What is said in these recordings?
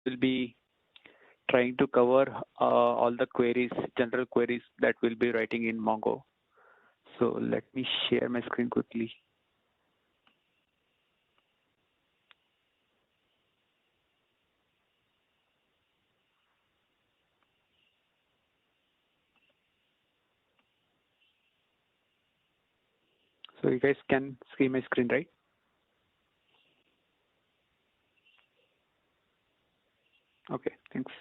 will be trying to cover all the queries, general queries that we'll be writing in Mongo. So let me share my screen quickly. So you guys can see my screen, right? Okay, thanks.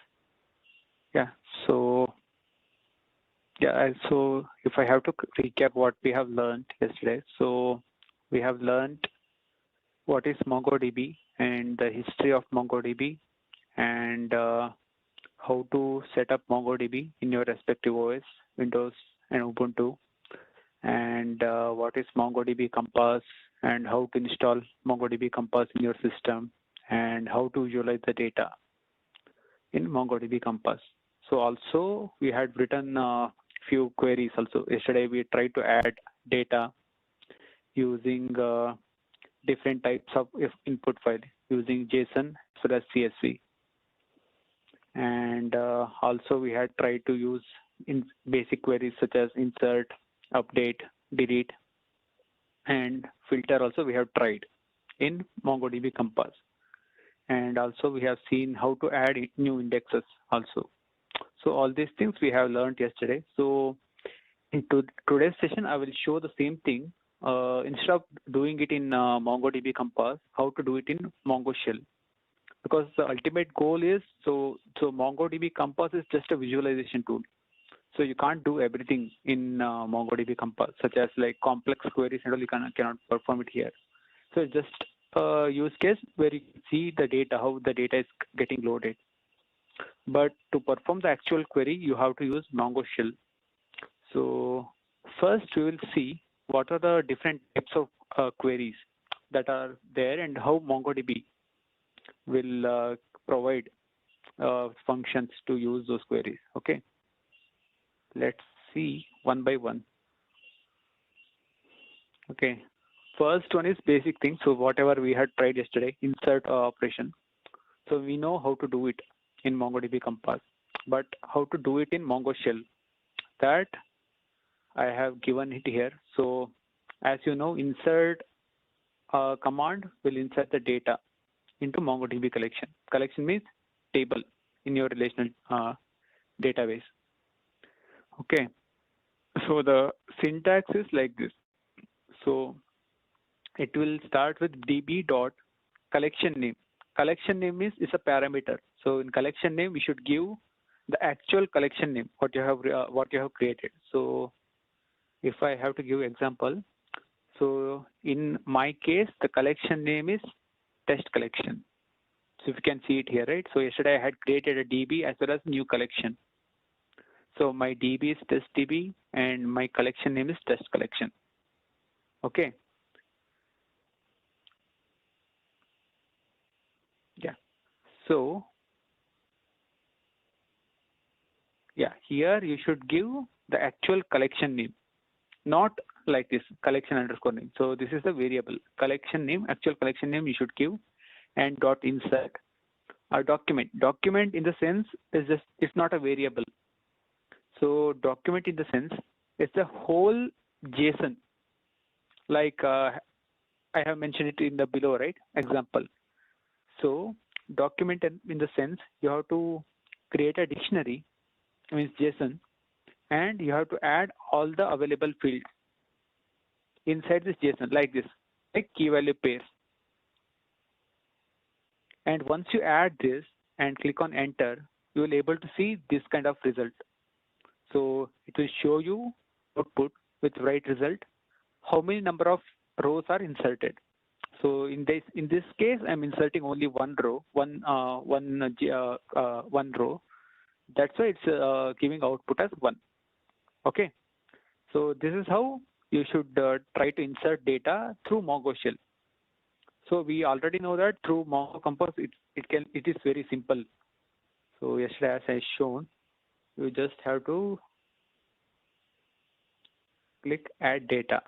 Yeah, so so if I have to recap what we have learned yesterday, so we have learned what is MongoDB and the history of MongoDB and how to set up MongoDB in your respective OS, Windows and Ubuntu, and what is MongoDB Compass and how to install MongoDB Compass in your system and how to visualize the data in MongoDB Compass. So also we had written a few queries also. Yesterday we tried to add data using different types of input file using JSON as well as CSV. And also we had tried to use in basic queries such as insert, update, delete, and filter also we have tried in MongoDB Compass. And also we have seen how to add new indexes also. So all these things we have learned yesterday. So in today's session, I will show the same thing. Instead of doing it in MongoDB Compass, how to do it in Mongo Shell. Because the ultimate goal is, so MongoDB Compass is just a visualization tool. So you can't do everything in MongoDB Compass, such as like complex queries and all, you cannot perform it here. So it's just a use case where you can see the data, how the data is getting loaded. But to perform the actual query, you have to use Mongo Shell. So first we will see what are the different types of queries that are there and how MongoDB will provide functions to use those queries. Okay, let's see one by one. Okay, first one is basic thing. So whatever we had tried yesterday, insert operation. So we know how to do it in MongoDB Compass, but how to do it in Mongo Shell, that I have given it here. So as you know, insert command will insert the data into MongoDB collection. Collection means table in your relational database. Okay, so the syntax is like this. So it will start with db dot collection name. Collection name is a parameter. So in collection name, we should give the actual collection name, what you have created. So if I have to give example, so in my case, the collection name is test collection. So if you can see it here, right? So yesterday I had created a DB as well as new collection. So my DB is test DB and my collection name is test collection. Okay. Yeah. So yeah, here you should give the actual collection name, not like this collection underscore name. So this is the variable collection name, actual collection name you should give, and dot insert a document. Document in the sense is just, it's not a variable. So document in the sense it's the whole JSON. Like I have mentioned it in the below, right? Example. So document in the sense you have to create a dictionary, means JSON, and you have to add all the available fields inside this JSON like this, like key value pairs. And once you add this and click on enter, you will able to see this kind of result. So it will show you output with right result, how many number of rows are inserted. So in this case, I'm inserting only one row, one row. That's why it's giving output as 1. Okay. So this is how you should try to insert data through Mongo Shell. So we already know that through Mongo Compass, it is very simple. So yesterday, as I shown, you just have to click add data,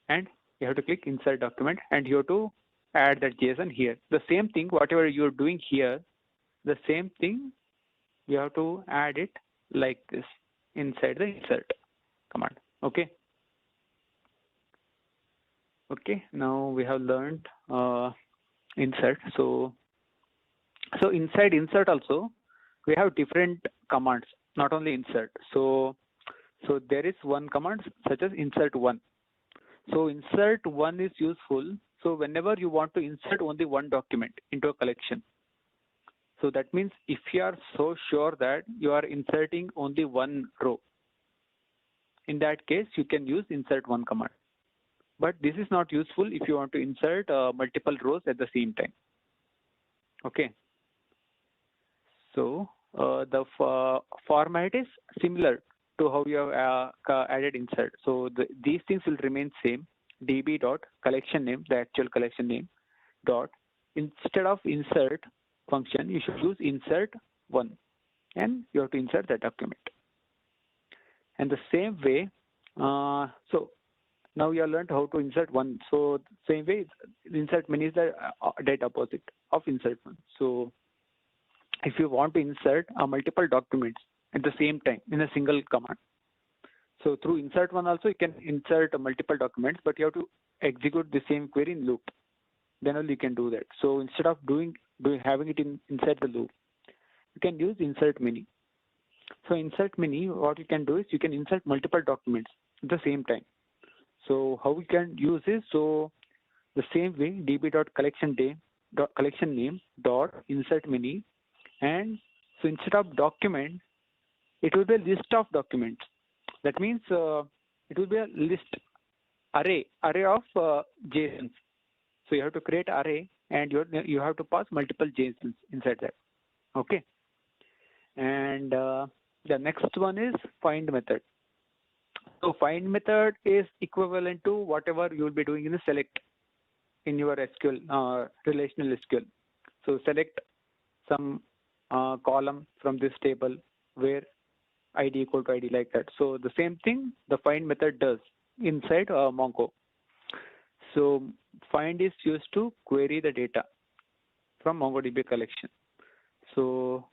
and you have to click insert document, and you have to add that JSON here. The same thing, whatever you're doing here, the same thing, we have to add it like this inside the insert command. Okay. Okay. Now we have learned insert. So inside insert also we have different commands, not only insert. So there is one command such as insert one. So insert one is useful. So whenever you want to insert only one document into a collection. So that means if you are so sure that you are inserting only one row, in that case, you can use insert one command. But this is not useful if you want to insert multiple rows at the same time. Okay. So the format is similar to how you have added insert. So these things will remain same. db dot collection name, the actual collection name, dot instead of insert function, you should use insert one, and you have to insert that document. And the same way, so now you have learned how to insert one. So same way, insert many is the data opposite of insert one. So if you want to insert multiple documents at the same time in a single command, so through insert one also you can insert multiple documents, but you have to execute the same query in loop. Then only you can do that. So instead of having it inside the loop, you can use insert many. So insert many, what you can do is you can insert multiple documents at the same time. So how we can use this? So the same way, db.collection name dot insert many, and so instead of document, it will be a list of documents. That means it will be a list array of JSONs. So you have to create array, and you have to pass multiple JSONs inside that. Okay. And the next one is find method. So find method is equivalent to whatever you will be doing in the select in your SQL, relational SQL. So select some column from this table where ID equal to ID, like that. So the same thing the find method does inside Mongo. So find is used to query the data from MongoDB collection. So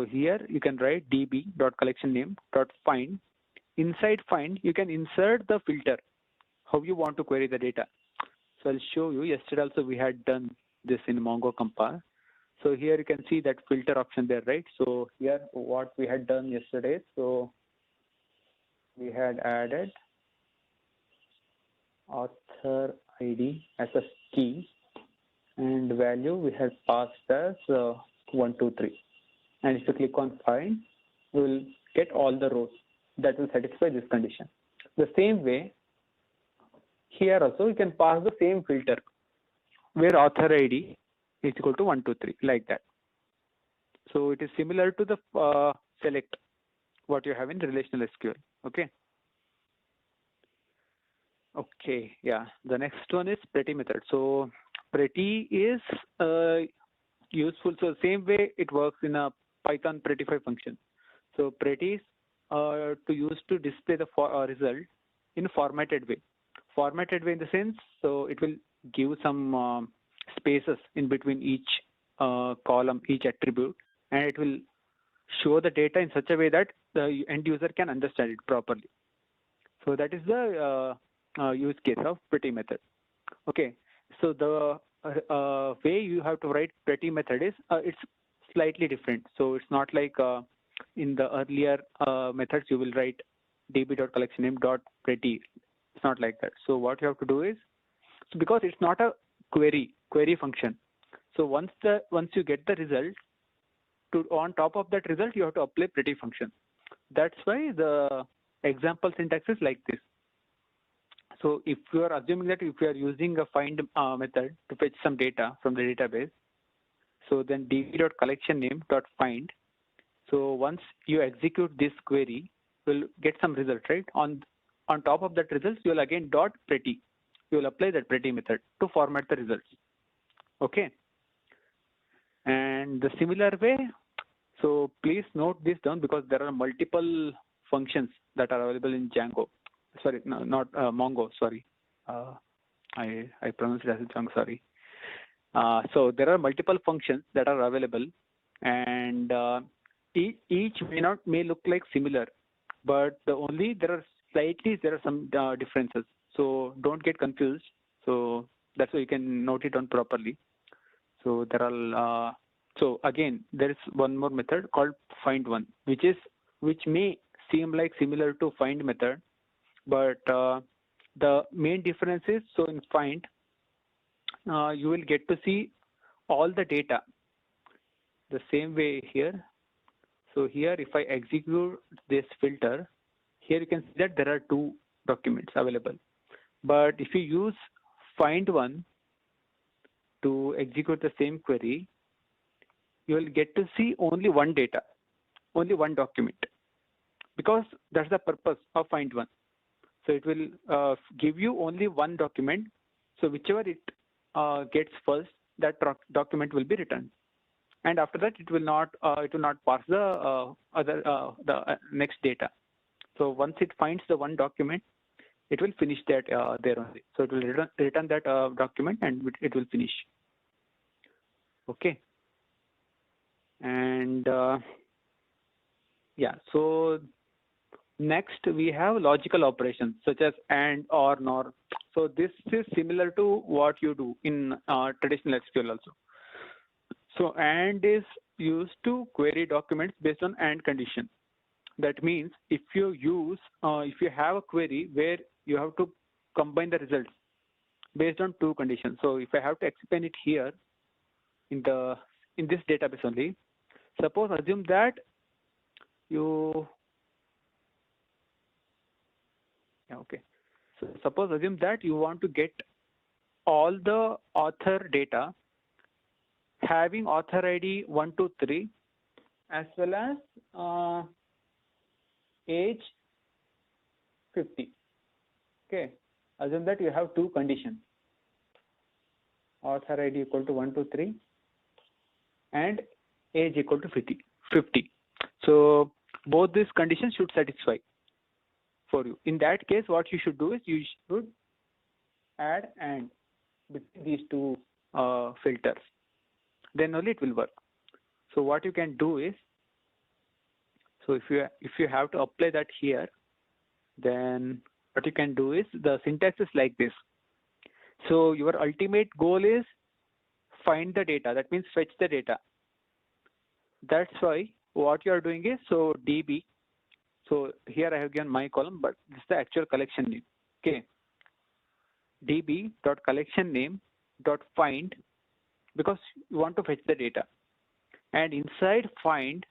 here you can write db.collectionName.find. Inside find, you can insert the filter, how you want to query the data. So I'll show you. Yesterday also we had done this in Mongo Compile. So here you can see that filter option there, right? So here what we had done yesterday. So we had added author ID as a key, and value we had passed as 1, 2, 3. And if you click on find, you will get all the rows that will satisfy this condition. The same way, here also you can pass the same filter where author ID is equal to 1, 2, 3, like that. So it is similar to the select what you have in relational SQL. Okay. Okay. Yeah. The next one is pretty method. So pretty is useful. So same way it works in a Python prettify function. So pretty is to use to display the result in a formatted way. Formatted way in the sense, so it will give some spaces in between each column, each attribute, and it will show the data in such a way that the end user can understand it properly. So that is the use case of pretty method. Okay, so the way you have to write pretty method is it's slightly different. So it's not like in the earlier methods you will write db.collectionName.pretty. It's not like that. So what you have to do is, so because it's not a query function. So once you get the result, on top of that result you have to apply pretty function. That's why the example syntax is like this. So if you are assuming that if you are using a find method to fetch some data from the database, so then db.collectionName.find. So once you execute this query, you'll get some result, right? On top of that result, you'll again dot pretty. You will apply that pretty method to format the results. Okay. And the similar way, so please note this down because there are multiple functions that are available in Django. Sorry, no, not Mongo. Sorry, I pronounced it as Django. Sorry. So there are multiple functions that are available and each may look like similar, but there are some differences. So don't get confused. So that's why you can note it on properly. So there are so again there is one more method called find one, which may seem like similar to find method, but the main difference is, so in find you will get to see all the data the same way here. So here if I execute this filter, here you can see that there are two documents available. But if you use find one to execute the same query, you will get to see only one data, only one document, because that's the purpose of find one. So it will give you only one document. So whichever it gets first, that document will be returned, and after that it will not pass the next data. So once it finds the one document, it will finish that there only. So it will return that document and it will finish. Okay. And yeah, so next we have logical operations such as AND, OR, NOR. So this is similar to what you do in traditional SQL also. So AND is used to query documents based on AND condition. That means if you have a query where you have to combine the results based on two conditions. So if I have to explain it here in this database only, suppose assume that you So suppose assume that you want to get all the author data having author ID 1, 2, 3 as well as age 50. Okay, assume that you have two conditions: author ID equal to 1, 2, 3 and age equal to 50. So both these conditions should satisfy for you. In that case, what you should do is you should add AND between these two filters. Then only it will work. So what you can do is, so if you have to apply that here, then what you can do is, the syntax is like this. So your ultimate goal is find the data. That means fetch the data. That's why what you are doing is, so DB. So here I have given my column, but this is the actual collection name. Okay. db.collection_name.find, because you want to fetch the data. And inside find,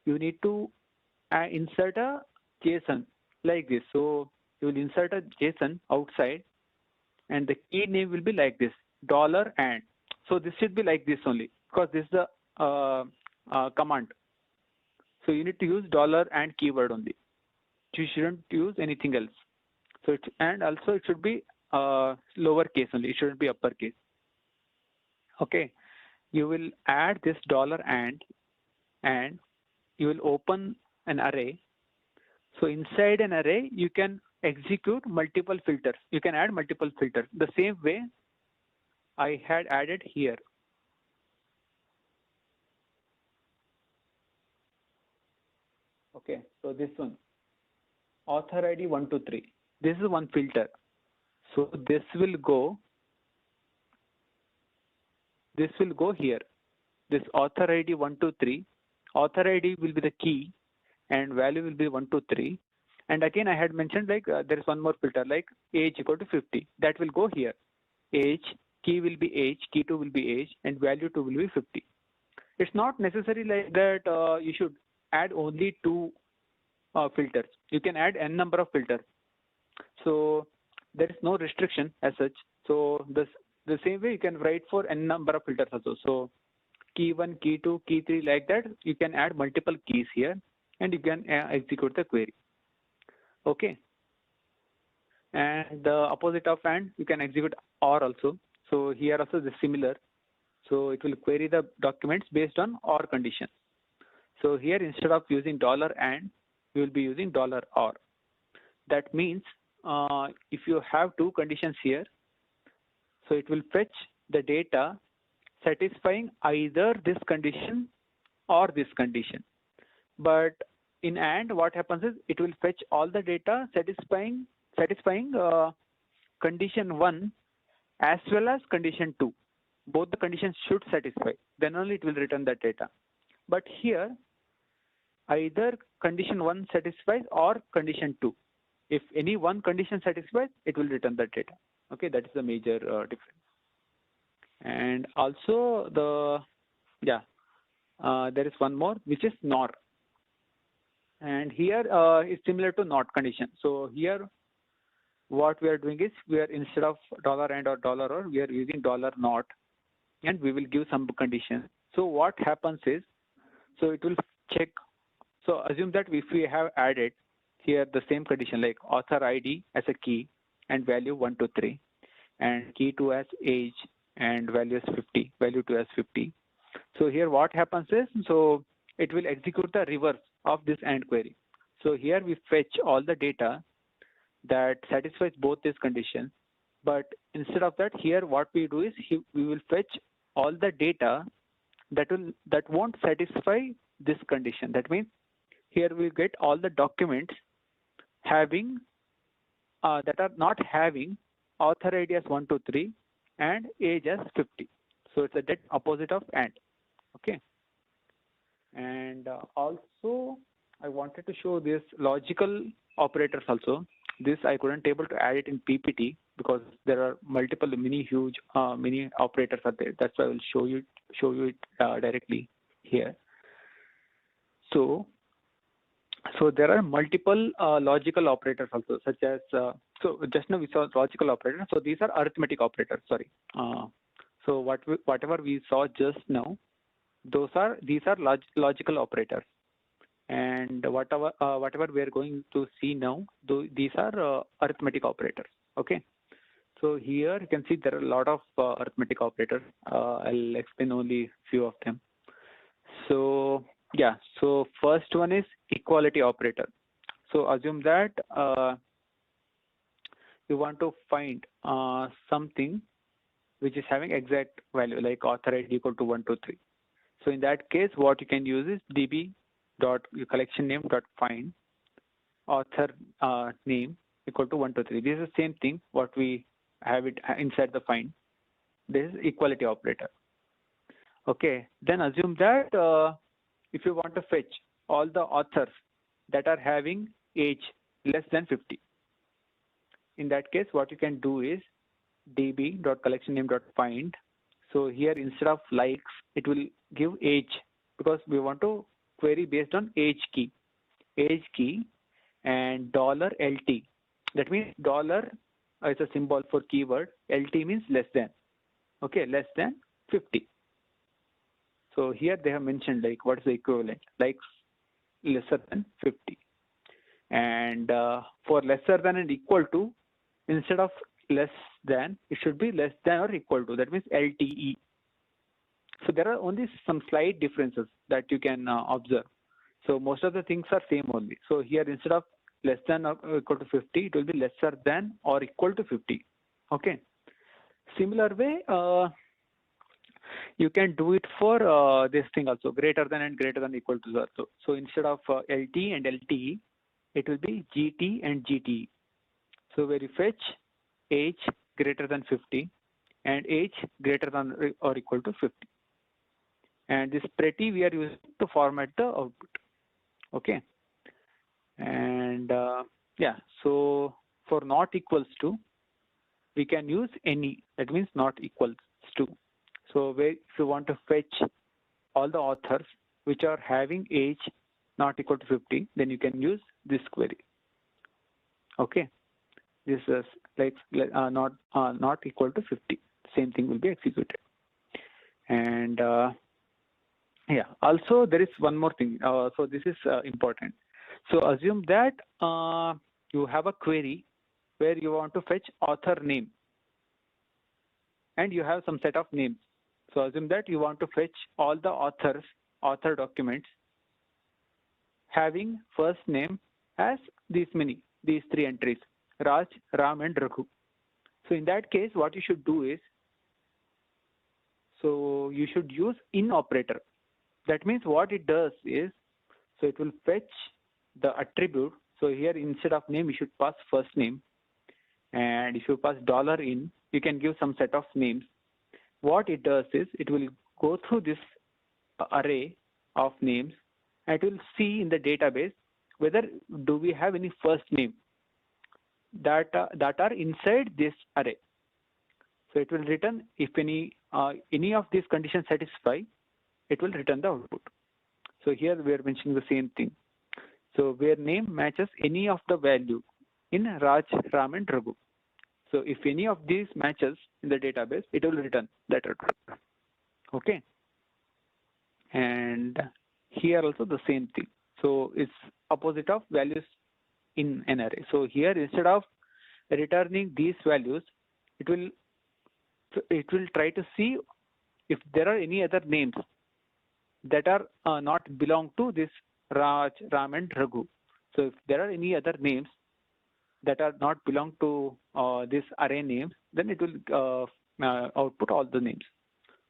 you need to insert a JSON like this. So you will insert a JSON outside, and the key name will be like this, $and. So this should be like this only, because this is the command. So you need to use $and keyword only. You shouldn't use anything else. So and also it should be lowercase only. It shouldn't be uppercase. Okay. You will add this $and you will open an array. So inside an array, you can execute multiple filters. You can add multiple filters the same way I had added here. Okay, so this one, author ID 1, 2, 3. This is one filter. So this will go here. This author ID 1, 2, 3. Author ID will be the key, and value will be 1, 2, 3. And again, I had mentioned like there is one more filter, like age equal to 50. That will go here. Age, key will be age, key 2 will be age, and value 2 will be 50. It's not necessary like that you should add only two filters. You can add n number of filters. So there is no restriction as such. So the same way you can write for n number of filters also. So key 1, key 2, key 3, like that. You can add multiple keys here, and you can execute the query. Okay. And the opposite of AND, you can execute OR also. So here also is similar. So it will query the documents based on OR condition. So here, instead of using $and, you will be using $OR. That means if you have two conditions here, so it will fetch the data satisfying either this condition or this condition. But in AND, what happens is it will fetch all the data satisfying condition 1 as well as condition 2. Both the conditions should satisfy. Then only it will return that data. But here, either condition 1 satisfies or condition 2. If any one condition satisfies, it will return that data. Okay, that is the major difference. And also there is one more, which is NOR. And here is similar to NOT condition. So here, what we are doing is we are, instead of $and or $or, we are using $not, and we will give some condition. So what happens is, so it will check. So assume that if we have added here the same condition like author ID as a key and value 1, 2, 3, and key 2 as age and value as 50, value 2 as 50. So here what happens is, so it will execute the reverse of this AND query. So here we fetch all the data that satisfies both these conditions. But instead of that, here what we do is we will fetch all the data that won't satisfy this condition. That means here we get all the documents having that are not having author ID as 1, 2, 3 and age as 50. So it's a dead opposite of AND. Okay. And also I wanted to show this logical operators also. This I couldn't able to add it in PPT because there are multiple many operators are there. That's why I will show you it directly here. So there are multiple logical operators also, such as so just now we saw logical operators. So these are arithmetic operators. Sorry. So whatever we saw just now, these are logical operators. And whatever we are going to see now, these are arithmetic operators. Okay. So here you can see there are a lot of arithmetic operators. I'll explain only few of them. So yeah, so first one is equality operator. So assume that you want to find something which is having exact value like author ID equal to 1, 2, 3. So in that case, what you can use is db.collection name.find author name equal to 1, 2, 3. This is the same thing what we have it inside the find. This is equality operator. Okay, then assume that if you want to fetch all the authors that are having age less than 50. In that case, what you can do is db.collectionname.find. So here instead of likes, it will give age because we want to query based on age key and $LT. That means dollar is a symbol for keyword. LT means less than. Okay, less than 50. So here they have mentioned like what is the equivalent, like lesser than 50. And for lesser than and equal to, instead of less than, it should be less than or equal to. That means LTE. So there are only some slight differences that you can observe. So most of the things are same only. So here instead of less than or equal to 50, it will be lesser than or equal to 50. Okay. Similar way, you can do it for this thing also, greater than and greater than equal to 0. So instead of LT and LTE, it will be GT and GTE. So where you fetch age greater than 50 and age greater than or equal to 50. And this pretty we are using to format the output. Okay. And yeah, so for not equals to, we can use any, that means not equals to. So where if you want to fetch all the authors which are having age not equal to 50, then you can use this query. Okay. This is like not equal to 50. Same thing will be executed. And yeah, also there is one more thing. So this is important. So assume that you have a query where you want to fetch author name and you have some set of names. So assume that you want to fetch all the author documents having first name as these 3 entries, Raj, Ram and Raghu. So in that case, what you should do is, so you should use in operator. That means what it does is, so it will fetch the attribute. So here instead of name, you should pass first name. And if you pass dollar in, you can give some set of names. What it does is it will go through this array of names and it will see in the database whether do we have any first name that are inside this array. So it will return if any of these conditions satisfy, it will return the output. So here we are mentioning the same thing. So where name matches any of the value in Raj, Ram, and Raghu. So if any of these matches in the database, it will return that output. Okay. And here also the same thing. So it's opposite of values in an array. So here instead of returning these values, it will try to see if there are any other names that are not belong to this Raj, Ram, and Raghu. So if there are any other names that are not belong to this array names, then it will output all the names.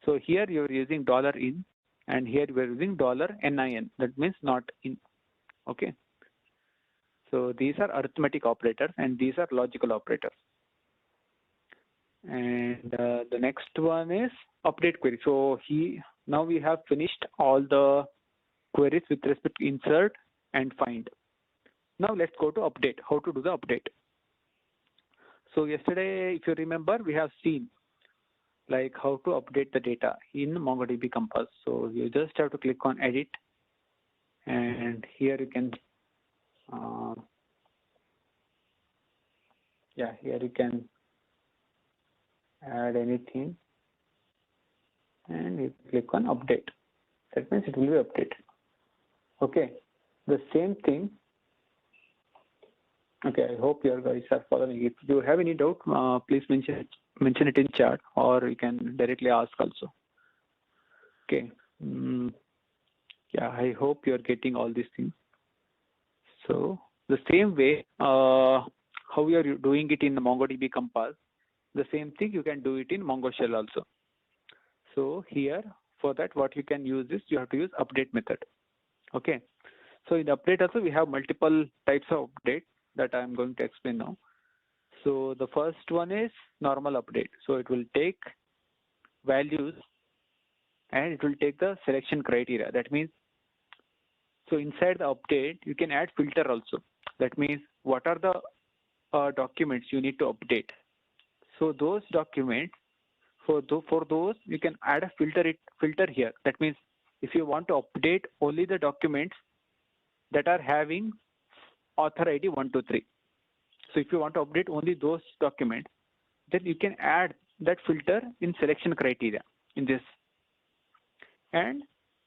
So here you're using $in, and here we're using $NIN. That means not in. Okay. So these are arithmetic operators and these are logical operators. And the next one is update query. So now we have finished all the queries with respect to insert and find. Now let's go to update, how to do the update. So yesterday, if you remember, we have seen like how to update the data in MongoDB Compass. So you just have to click on edit, and here you can, here you can add anything, and you click on update. That means it will be updated. Okay, the same thing. Okay, I hope you guys are following. If you have any doubt, please mention it in chat, or you can directly ask also. Okay. Yeah, I hope you are getting all these things. So the same way, how we are doing it in the MongoDB Compass, the same thing you can do it in Mongo Shell also. So here, for that, what you can use is you have to use update method. Okay. So in the update also, we have multiple types of update that I'm going to explain now. So the first one is normal update. So it will take values and it will take the selection criteria. That means, so inside the update, you can add filter also. That means what are the documents you need to update. So those documents, for those, you can add a filter here. That means if you want to update only the documents that are having author ID 123. So if you want to update only those documents, then you can add that filter in selection criteria in this. And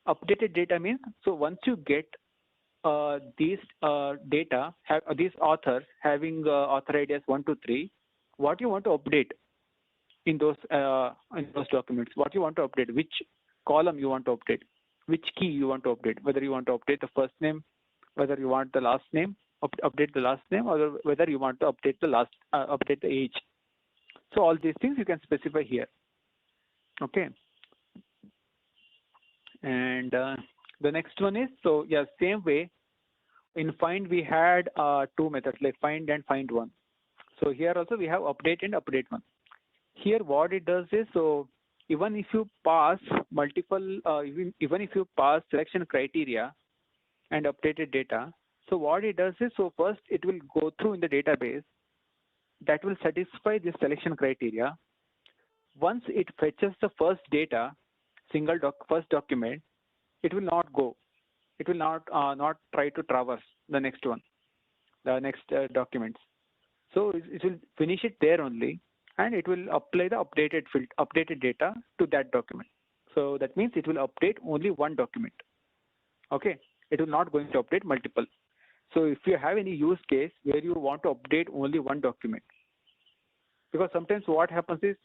updated data means, so once you get these data, these authors having author ID as 123, what you want to update in those documents, what you want to update, which column you want to update, which key you want to update, whether you want to update the first name, whether you want the last name, update the last name, or whether you want to update the age. So all these things you can specify here. Okay. And the next one is, so yeah, same way. In find we had two methods like find and find one. So here also we have update and update one. Here what it does is, so even if you pass multiple, even if you pass selection criteria and updated data, so what it does is, so first it will go through in the database that will satisfy this selection criteria. Once it fetches the first data, first document, it will not go. It will not try to traverse the next one, the next documents. So it will finish it there only, and it will apply the updated data to that document. So that means it will update only one document. Okay, it will not going to update multiple. So if you have any use case where you want to update only one document, because sometimes what happens is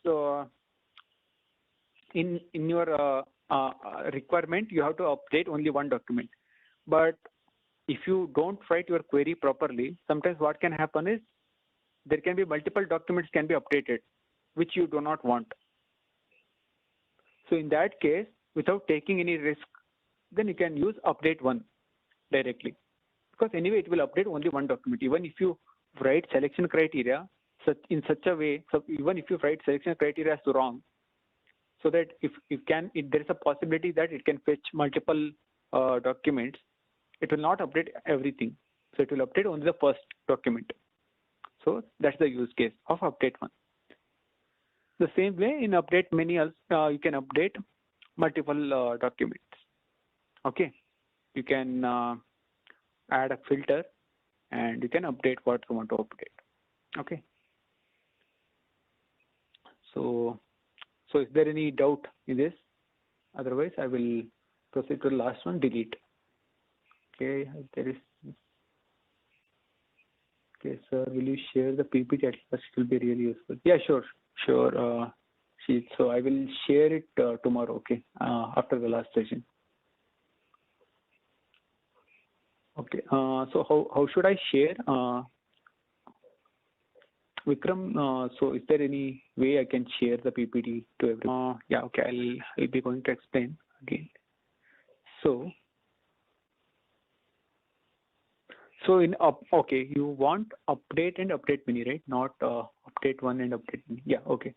in your requirement you have to update only one document, but if you don't write your query properly, sometimes what can happen is there can be multiple documents can be updated, which you do not want. So in that case, without taking any risk, then you can use update one directly, because anyway it will update only one document. Even if you write selection criteria in such a way, so even if you write selection criteria as wrong, so that if there is a possibility that it can fetch multiple documents, it will not update everything. So it will update only the first document. So that's the use case of update one. The same way in update many else, you can update multiple documents. Okay, you can add a filter and you can update what you want to update. Okay. So is there any doubt in this? Otherwise, I will proceed to the last one, delete. Okay, there is. Okay, sir, will you share the PPT at first? It will be really useful. Yeah, sure. Sheet. So I will share it tomorrow, okay, after the last session. Okay, so how should I share? Vikram, so is there any way I can share the PPT to everyone? Yeah, okay, I'll be going to explain again. So in okay, you want update and update many, right? Not update one and update many. Yeah, okay.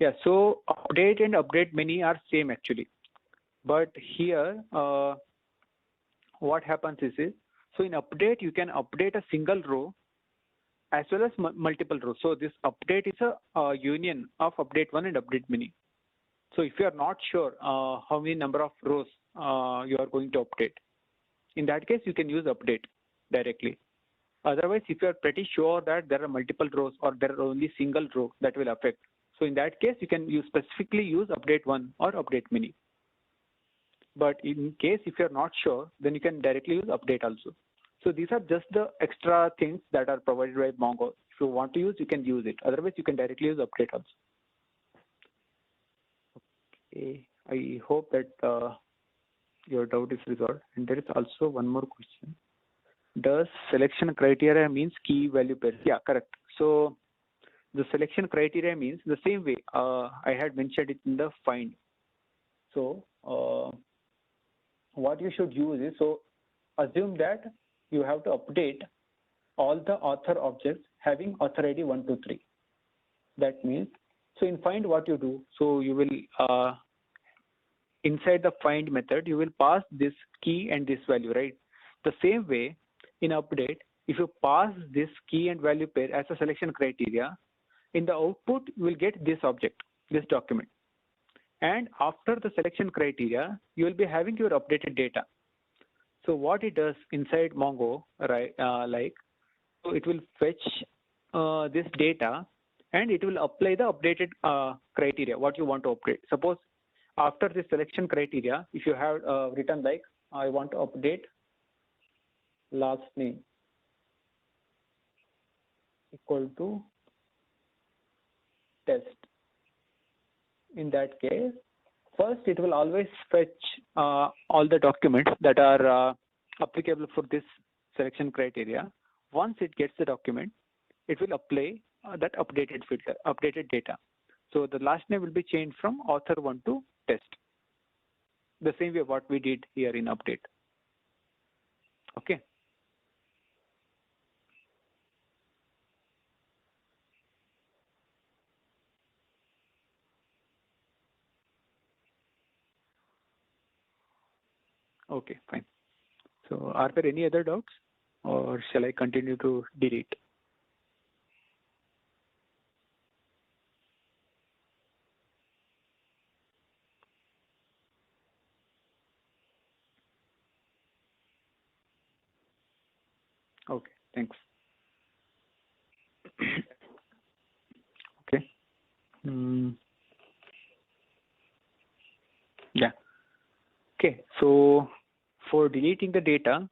Yeah, so update and update many are same actually, but here what happens is so in update you can update a single row as well as multiple rows. So this update is a union of update one and update many. So if you are not sure how many number of rows you are going to update, in that case you can use update directly. Otherwise, if you are pretty sure that there are multiple rows or there are only single row that will affect, so in that case you can specifically use update one or update many. But in case if you are not sure, then you can directly use update also. So these are just the extra things that are provided by Mongo. If you want to use, you can use it. Otherwise, you can directly use update also. Okay, I hope that your doubt is resolved. And there is also one more question. Does selection criteria means key value pair? Yeah, correct. So the selection criteria means the same way I had mentioned it in the find. So what you should use is, so assume that you have to update all the author objects having author ID 1, 2, 3. That means, so in find what you do, so you will inside the find method, you will pass this key and this value, right? The same way in update, if you pass this key and value pair as a selection criteria, in the output, you will get this object, this document. And after the selection criteria, you will be having your updated data. So what it does inside Mongo, right? So it will fetch this data and it will apply the updated criteria, what you want to update. Suppose after the selection criteria, if you have written like, I want to update last name equal to test. In that case, first it will always fetch all the documents that are applicable for this selection criteria. Once it gets the document, it will apply that updated filter, updated data. So the last name will be changed from author 1 to test. The same way what we did here in update. Okay. Okay, fine. So are there any other doubts or shall I continue to delete? Okay, thanks. Okay. Yeah. Okay, so for deleting the data,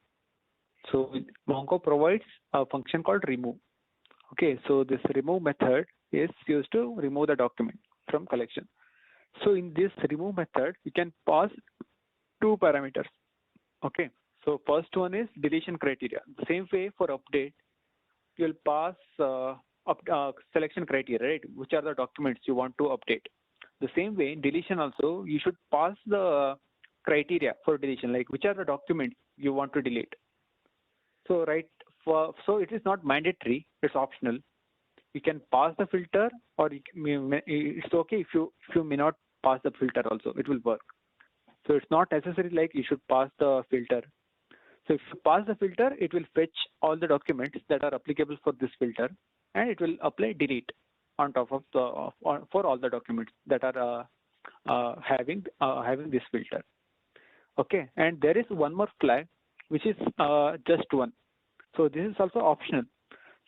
so Mongo provides a function called remove. Okay, so this remove method is used to remove the document from collection. So in this remove method, you can pass two parameters. Okay, so first one is deletion criteria. The same way for update, you'll pass selection criteria, right? Which are the documents you want to update. The same way in deletion also, you should pass the criteria for deletion, like which are the documents you want to delete. So so it is not mandatory, it's optional. You can pass the filter, or it's okay if you may not pass the filter also, it will work. So it's not necessary like you should pass the filter. So if you pass the filter, it will fetch all the documents that are applicable for this filter, and it will apply delete on top of for all the documents that are having this filter. Okay, and there is one more flag which is just one. So this is also optional.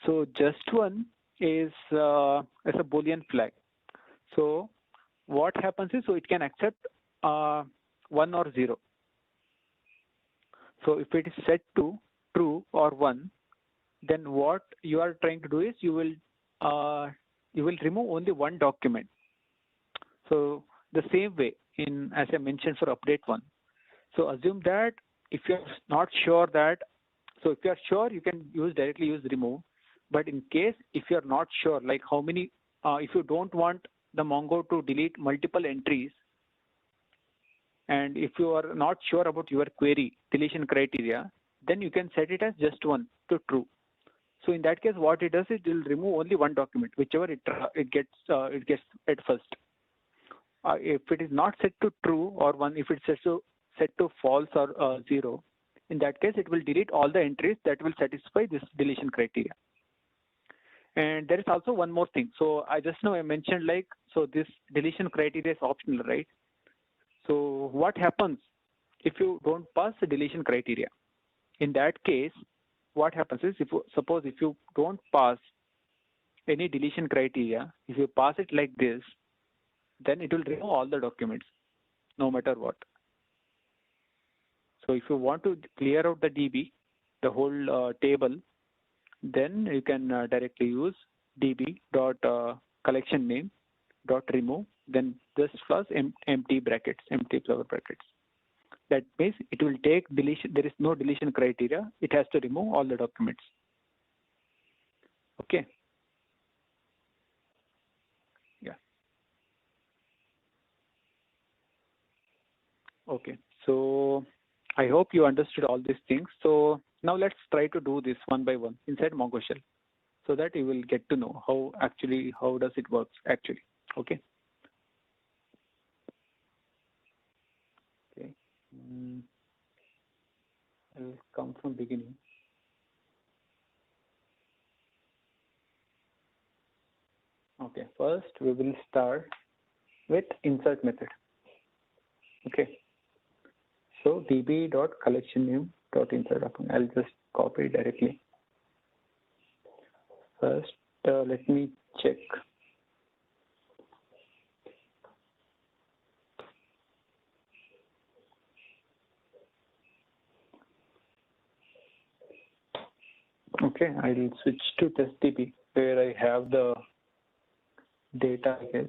So just one is a Boolean flag. So what happens is, so it can accept 1 or 0. So if it is set to true or 1, then what you are trying to do is you will remove only one document. So the same way as I mentioned for update 1. So assume that if you're not sure so if you're sure, you can directly use remove. But in case if you're not sure, like how many, if you don't want the Mongo to delete multiple entries, and if you are not sure about your query deletion criteria, then you can set it as just 1 to true. So in that case, what it does is it will remove only one document, whichever it gets at first. If it is not set to true or 1, if it's set to false or 0, in that case, it will delete all the entries that will satisfy this deletion criteria. And there is also one more thing. So I mentioned so this deletion criteria is optional, right? So what happens if you don't pass the deletion criteria? In that case, what happens is, suppose if you don't pass any deletion criteria, if you pass it like this, then it will remove all the documents, no matter what. So if you want to clear out the DB, the whole table, then you can directly use db dot collection name dot remove, then this plus empty flower brackets. That means it will take deletion. There is no deletion criteria. It has to remove all the documents. Okay. Yeah. Okay. So I hope you understood all these things. So now let's try to do this one by one inside Mongo shell, so that you will get to know how does it work actually. Okay. Okay. I'll come from beginning. Okay. First, we will start with insert method. Okay. So db.collectionName.insert. I'll just copy it directly. First, let me check. Okay, I'll switch to testdb where I have the data, I guess.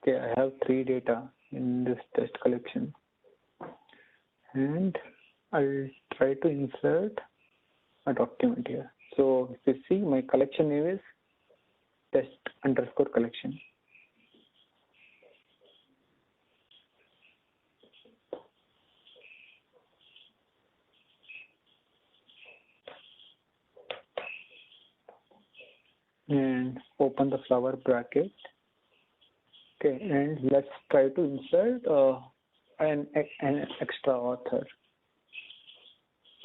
Okay, I have 3 data in this test collection, and I'll try to insert a document here. So if you see, my collection name is test_collection. And open the flower bracket. Okay, and let's try to insert an extra author.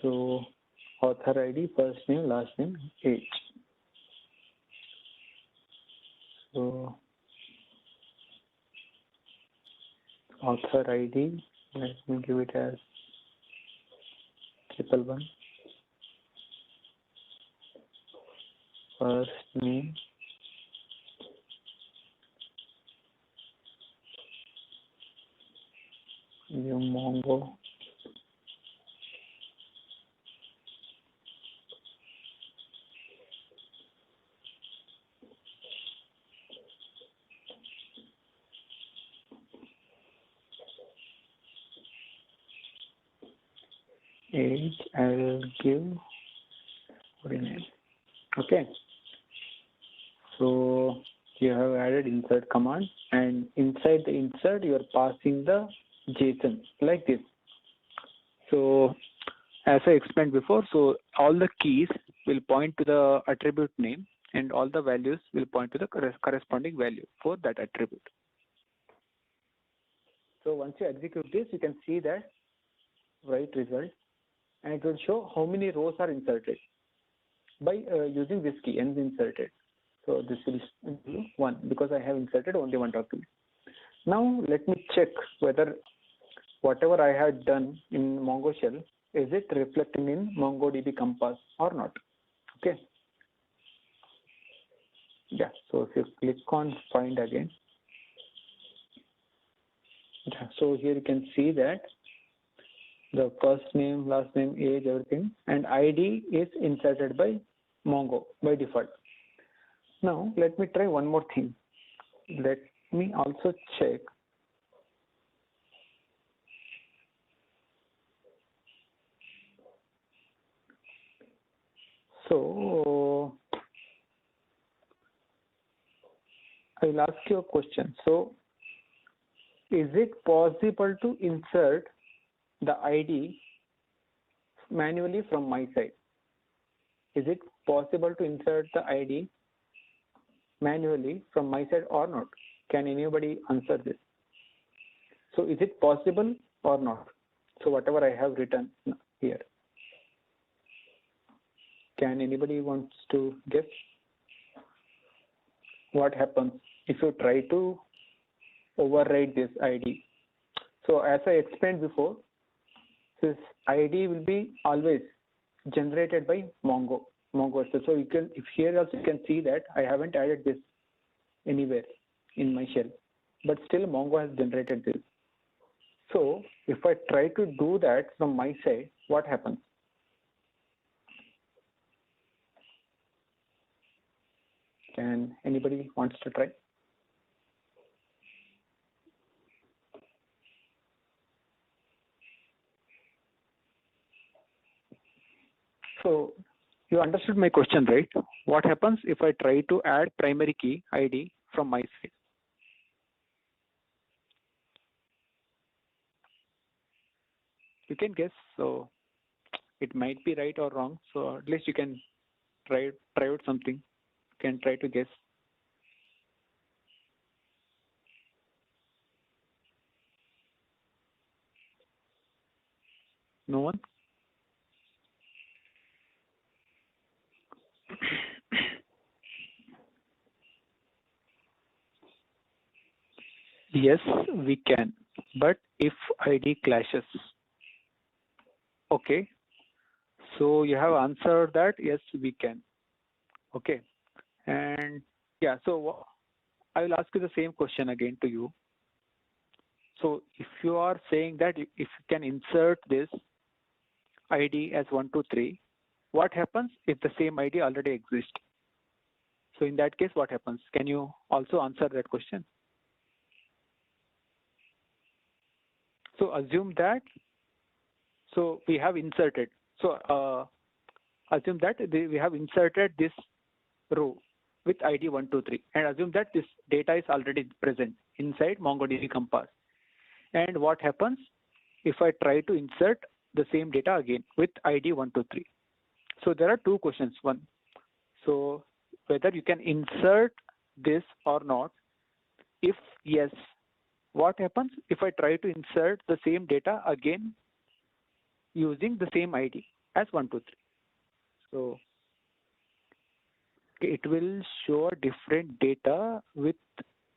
So author ID, first name, last name, age. So author ID, let me give it as 111. First name, Mongo. Age, I'll give name. Okay. So You have added insert command, and inside the insert you are passing the JSON like this. So as I explained before, so all the keys will point to the attribute name and all the values will point to the corresponding value for that attribute. So once you execute this, you can see that write result, and it will show how many rows are inserted by using this key and inserted. So this will do 1 because I have inserted only one document. Now let me check whether whatever I had done in Mongo shell, is it reflecting in MongoDB Compass or not? Okay. Yeah, so if you click on find again, yeah, so here you can see that the first name, last name, age, everything, and ID is inserted by Mongo by default. Now let me try one more thing. Let me also check. So I will ask you a question. So is it possible to insert the ID manually from my side? Is it possible to insert the ID manually from my side or not? Can anybody answer this? So is it possible or not? So whatever I have written here. Can anybody wants to guess? What happens if you try to override this ID? So as I explained before, this ID will be always generated by Mongo. So you can, if here also you can see that I haven't added this anywhere in my shell, but still Mongo has generated this. So if I try to do that from my side, what happens? Can anybody wants to try? So you understood my question, right? What happens if I try to add primary key ID from my side? You can guess. So it might be right or wrong. So at least you can try out something. You can try to guess. No one? Yes, we can. But if ID clashes. Okay. So you have answered that, yes, we can. Okay. And yeah, so I will ask you the same question again to you. So if you are saying that if you can insert this ID as 123, what happens if the same ID already exists? So in that case, what happens? Can you also answer that question? So assume that, so we have inserted. So assume that we have inserted this row with ID 123 and assume that this data is already present inside MongoDB Compass. And what happens if I try to insert the same data again with ID 123? So there are two questions. One, so whether you can insert this or not. If yes, what happens if I try to insert the same data again using the same ID as 123? So it will show different data with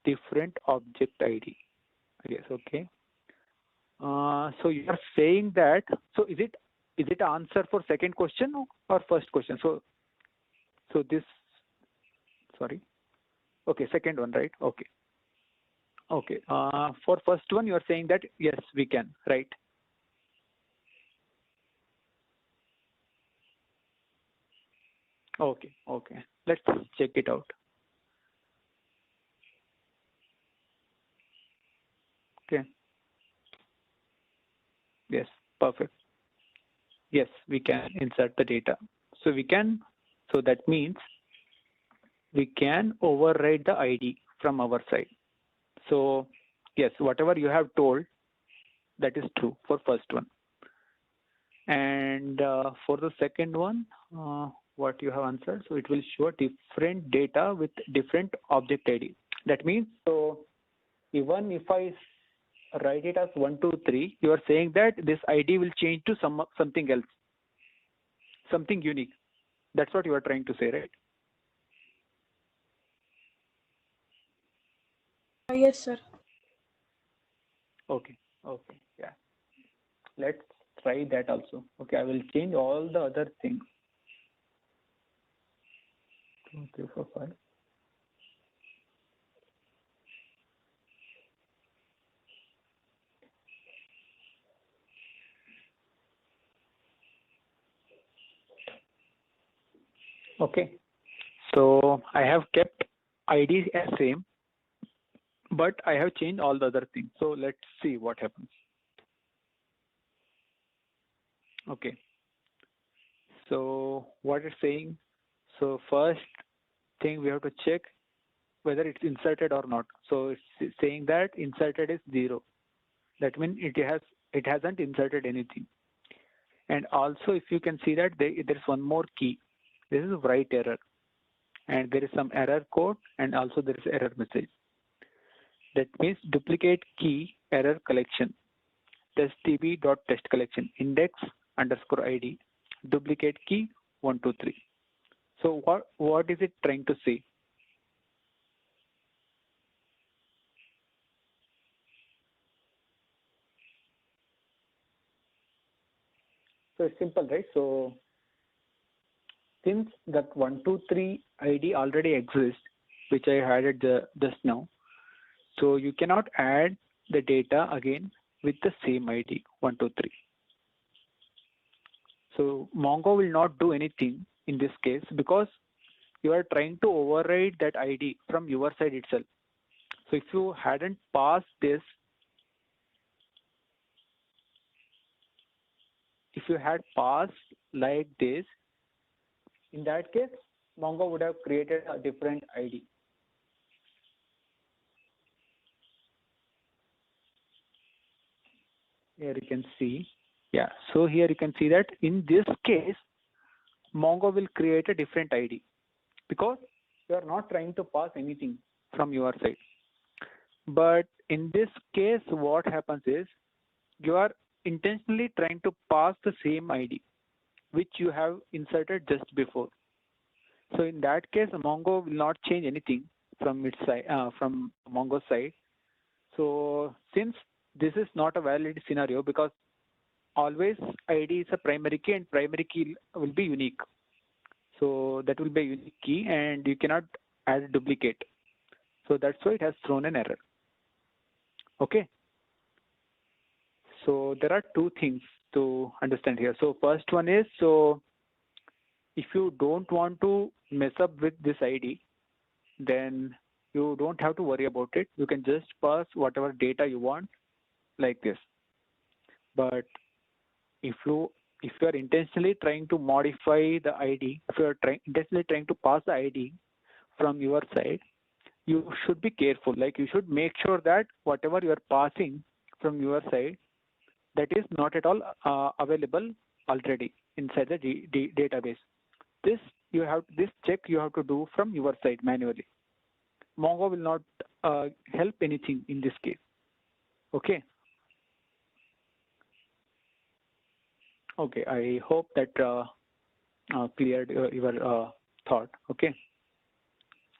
different object ID. I guess, okay. So you are saying that, so is it answer for second question or first question? So this, sorry. Okay, second one, right? Okay. Okay. For first one, you are saying that, yes, we can, right? Okay. Okay. Let's check it out. Okay. Yes. Perfect. Yes, we can insert the data. So we can, so that means we can override the ID from our side. So yes, whatever you have told, that is true for first one. And for the second one, what you have answered, so it will show different data with different object ID. That means, so even if I write it as 1, 2, 3, you are saying that this ID will change to something else, something unique. That's what you are trying to say, right? Yes, sir. Okay. Okay. Yeah. Let's try that also. Okay. I will change all the other things. 2, 3, 4, 5. Okay. So I have kept ID as same, but I have changed all the other things. So let's see what happens. Okay. So what it's saying, so first thing we have to check whether it's inserted or not. So it's saying that inserted is 0. That means it hasn't inserted anything. And also if you can see that there's one more key. This is write error. And there is some error code and also there is error message. That means duplicate key error collection. Testdb.test collection index underscore ID duplicate key 1, 2, 3. So what is it trying to say? So it's simple, right? So since that 1, 2, 3 ID already exists, which I added just now, so you cannot add the data again with the same ID 1, 2, 3. So Mongo will not do anything in this case because you are trying to override that ID from your side itself. So if you hadn't passed this, if you had passed like this, in that case, Mongo would have created a different ID. Here you can see, yeah. So here you can see that in this case, Mongo will create a different ID because you are not trying to pass anything from your side. But in this case, what happens is you are intentionally trying to pass the same ID which you have inserted just before. So in that case, Mongo will not change anything from its side, from Mongo's side. So since this is not a valid scenario because always ID is a primary key and primary key will be unique. So that will be a unique key and you cannot add a duplicate. So that's why it has thrown an error. Okay. So there are two things to understand here. So first one is, so if you don't want to mess up with this ID, then you don't have to worry about it. You can just pass whatever data you want like this. But if you are intentionally trying to modify the ID, if you are intentionally trying to pass the ID from your side, you should be careful. Like you should make sure that whatever you are passing from your side, that is not at all available already inside the database. This check you have to do from your side manually. Mongo will not help anything in this case. Okay. Okay. I hope that cleared your thought. Okay.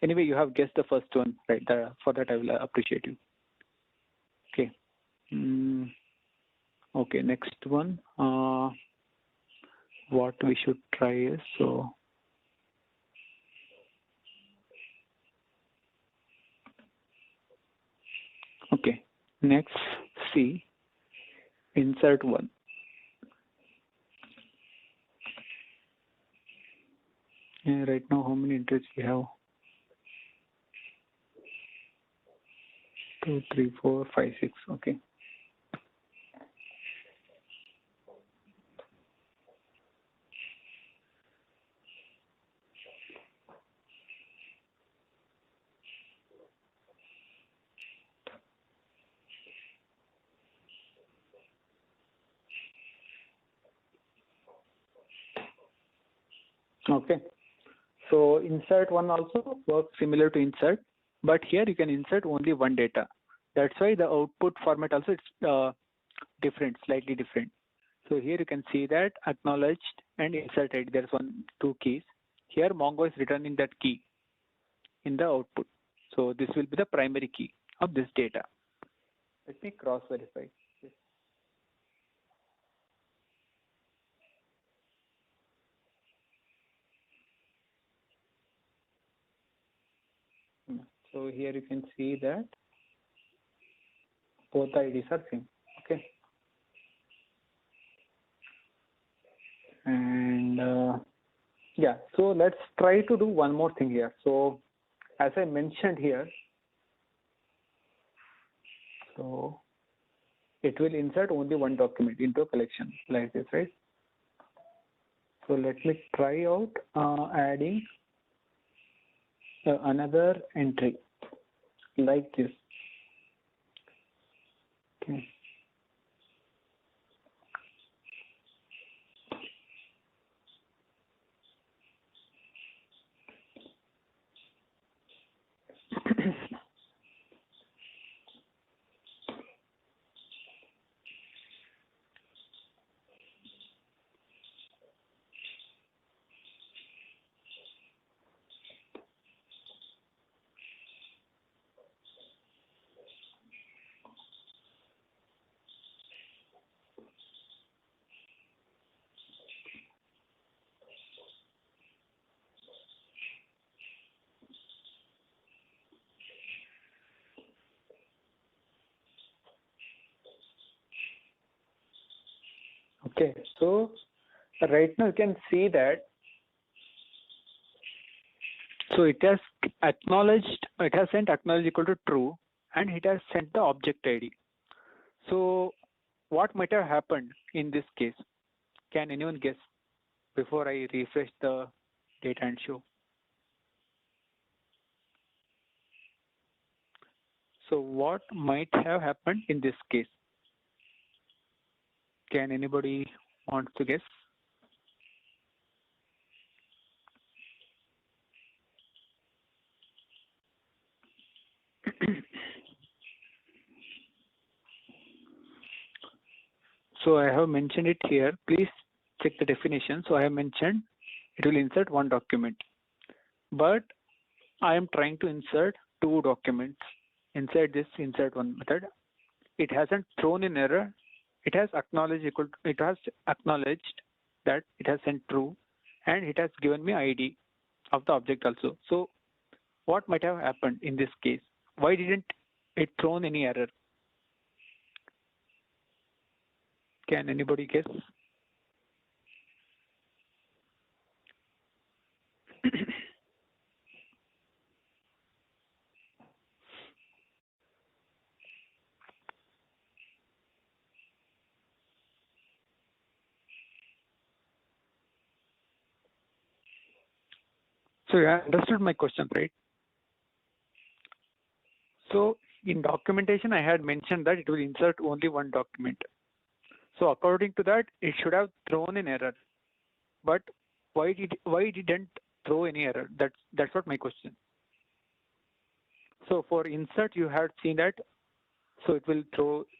Anyway, you have guessed the first one, right? For that, I will appreciate you. Okay. Okay. Next one. What we should try is so. Okay. Next, C. Insert one. Right now, how many entries we have? 2, 3, 4, 5, 6. Okay. Okay. So insert one also works similar to insert, but here you can insert only one data. That's why the output format also it's different, slightly different. So here you can see that acknowledged and inserted. There's two keys. Here Mongo is returning that key in the output. So this will be the primary key of this data. Let me cross verify. So here you can see that both the IDs are same. Okay. And yeah, so let's try to do one more thing here. So as I mentioned here, so it will insert only one document into a collection like this, right? So let me try out adding another entry like this. Okay. Okay, so right now you can see that so it has acknowledged, it has sent acknowledge equal to true, and it has sent the object ID. So what might have happened in this case? Can anyone guess before I refresh the data and show? So what might have happened in this case? Can anybody want to guess? So I have mentioned it here. Please check the definition. So I have mentioned it will insert one document, but I am trying to insert two documents inside this insert one method. It hasn't thrown in error. It has acknowledged that it has sent true, and it has given me ID of the object also. So what might have happened in this case? Why didn't it thrown any error? Can anybody guess? So you understood my question, right? So in documentation, I had mentioned that it will insert only one document. So according to that, it should have thrown an error. But why didn't throw any error? That's what my question. So for insert, you had seen that. So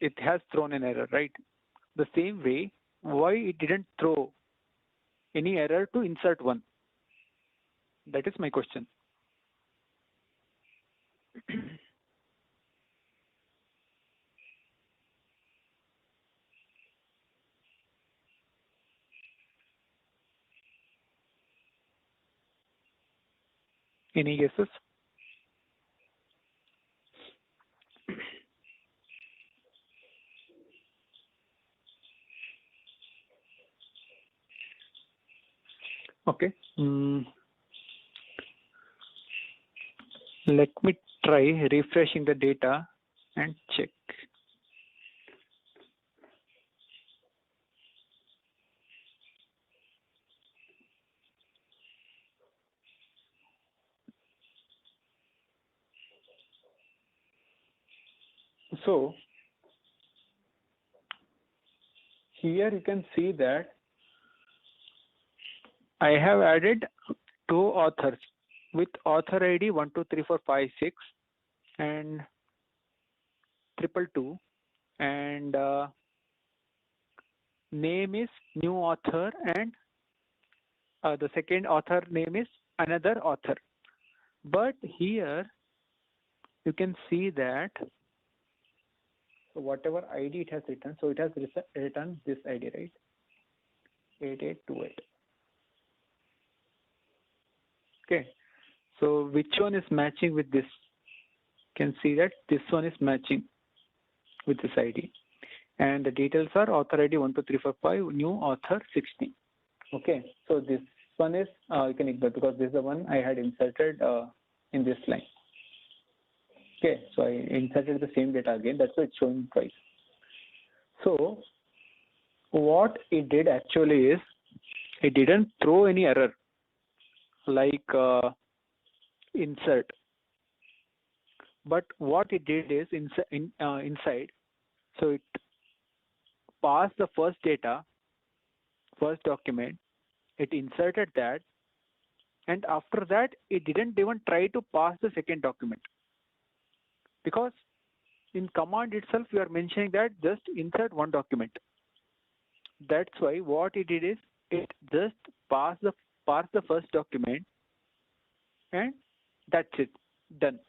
it has thrown an error, right? The same way, why it didn't throw any error to insert one? That is my question. Any guesses? Okay. Let me try refreshing the data and check. So here you can see that I have added two authors with author ID 123456 and 222, and name is new author, and the second author name is another author. But here you can see that whatever ID it has written, so it has written this ID, right? 8828. Okay, so which one is matching with this? You can see that this one is matching with this ID, and the details are author ID 12345, new author 60. Okay, so this one is you can ignore because this is the one I had inserted in this line. Okay, so I inserted the same data again, that's why it's showing twice. So what it did actually is it didn't throw any error like insert, but what it did is inside, so it passed the first data, first document, it inserted that, and after that it didn't even try to pass the second document, because in command itself we are mentioning that just insert one document. That's why what it did is it just passed the first document, and that's it, done.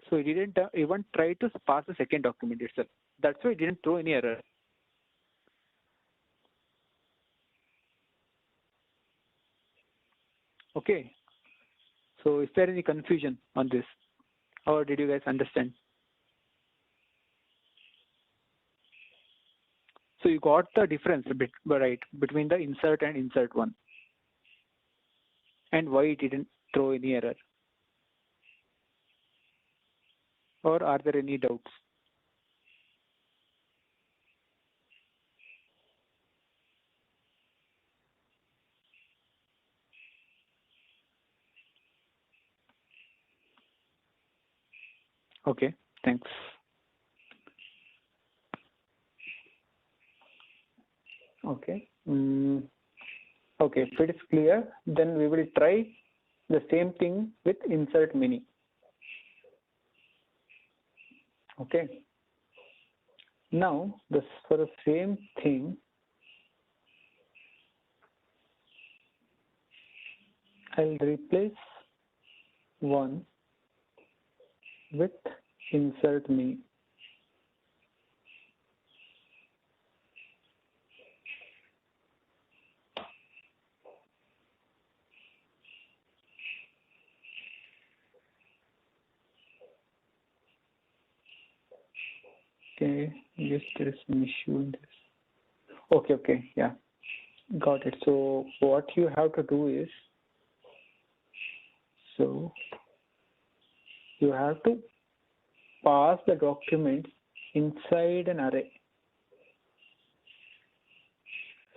So it didn't even try to pass the second document itself. That's why it didn't throw any error. Okay, so is there any confusion on this, or did you guys understand? So you got the difference a bit, right, between the insert and insert one, and why it didn't throw any error, or are there any doubts? Okay, thanks. Okay. Okay, if it is clear, then we will try the same thing with insert mini. Okay. Now, this for the same thing, I'll replace one with insert mini. Okay, yes, there is an issue in this. Okay, yeah, got it. So what you have to do is, so you have to pass the document inside an array.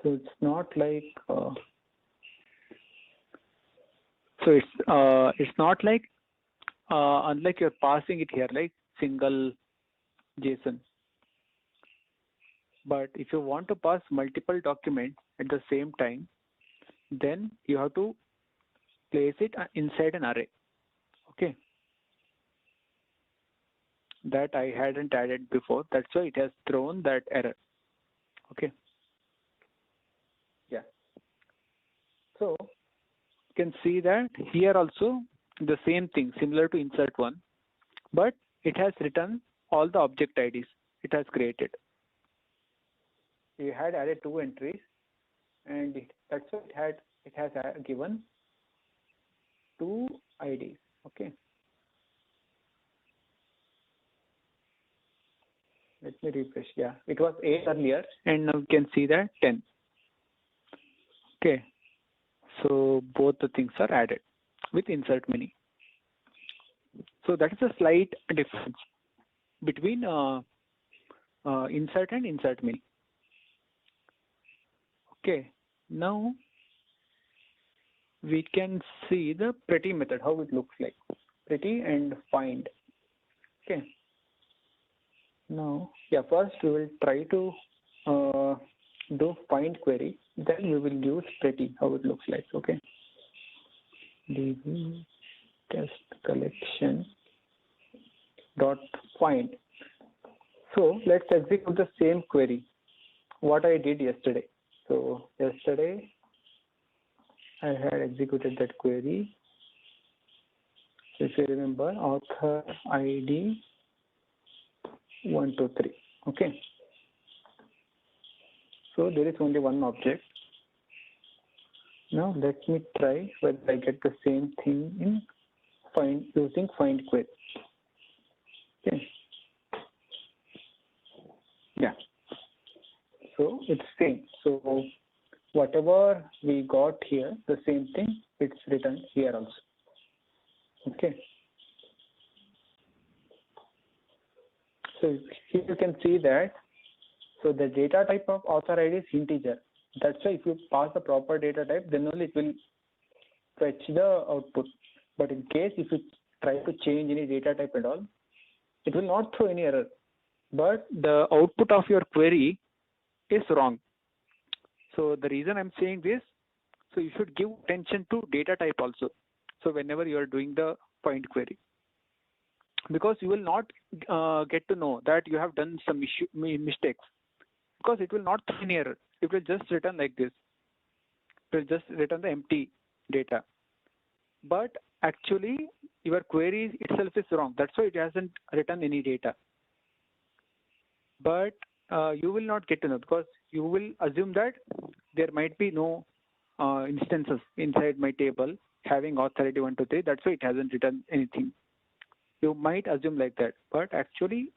So it's not like it's not like unlike you're passing it here like single JSON. But if you want to pass multiple documents at the same time, then you have to place it inside an array. Okay. That I hadn't added before. That's why it has thrown that error. Okay. Yeah. So you can see that here also the same thing, similar to insert one, but it has written all the object IDs it has created. You had added two entries, and that's why it has given two IDs. Okay. Let me refresh. Yeah, it was 8 earlier, and now you can see that 10. Okay. So both the things are added with insert mini. So that is a slight difference between insert and insert mini. Okay. Now we can see the pretty method, how it looks like. Pretty and find. Okay. Now, yeah, first we will try to do find query, then you will use pretty, how it looks like. Okay. DB test collection dot find. So let's execute the same query what I did yesterday. So yesterday I had executed that query. If you remember, author ID 123. Okay. So there is only one object. Now let me try whether I get the same thing in find using find query. Okay. Yeah. So it's same. So whatever we got here, the same thing, it's written here also. Okay. So here you can see that. So the data type of author ID is integer. That's why if you pass the proper data type, then only it will fetch the output. But in case if you try to change any data type and all, it will not throw any error. But the output of your query is wrong. So the reason I'm saying this, so you should give attention to data type also. So whenever you are doing the find query, because you will not get to know that you have done some mistakes, because it will not throw any error. It will just return like this. It will just return the empty data. But actually, your query itself is wrong. That's why it hasn't written any data. But you will not get to know, because you will assume that there might be no instances inside my table having authority 1, 2, 3. That's why it hasn't written anything. You might assume like that, but actually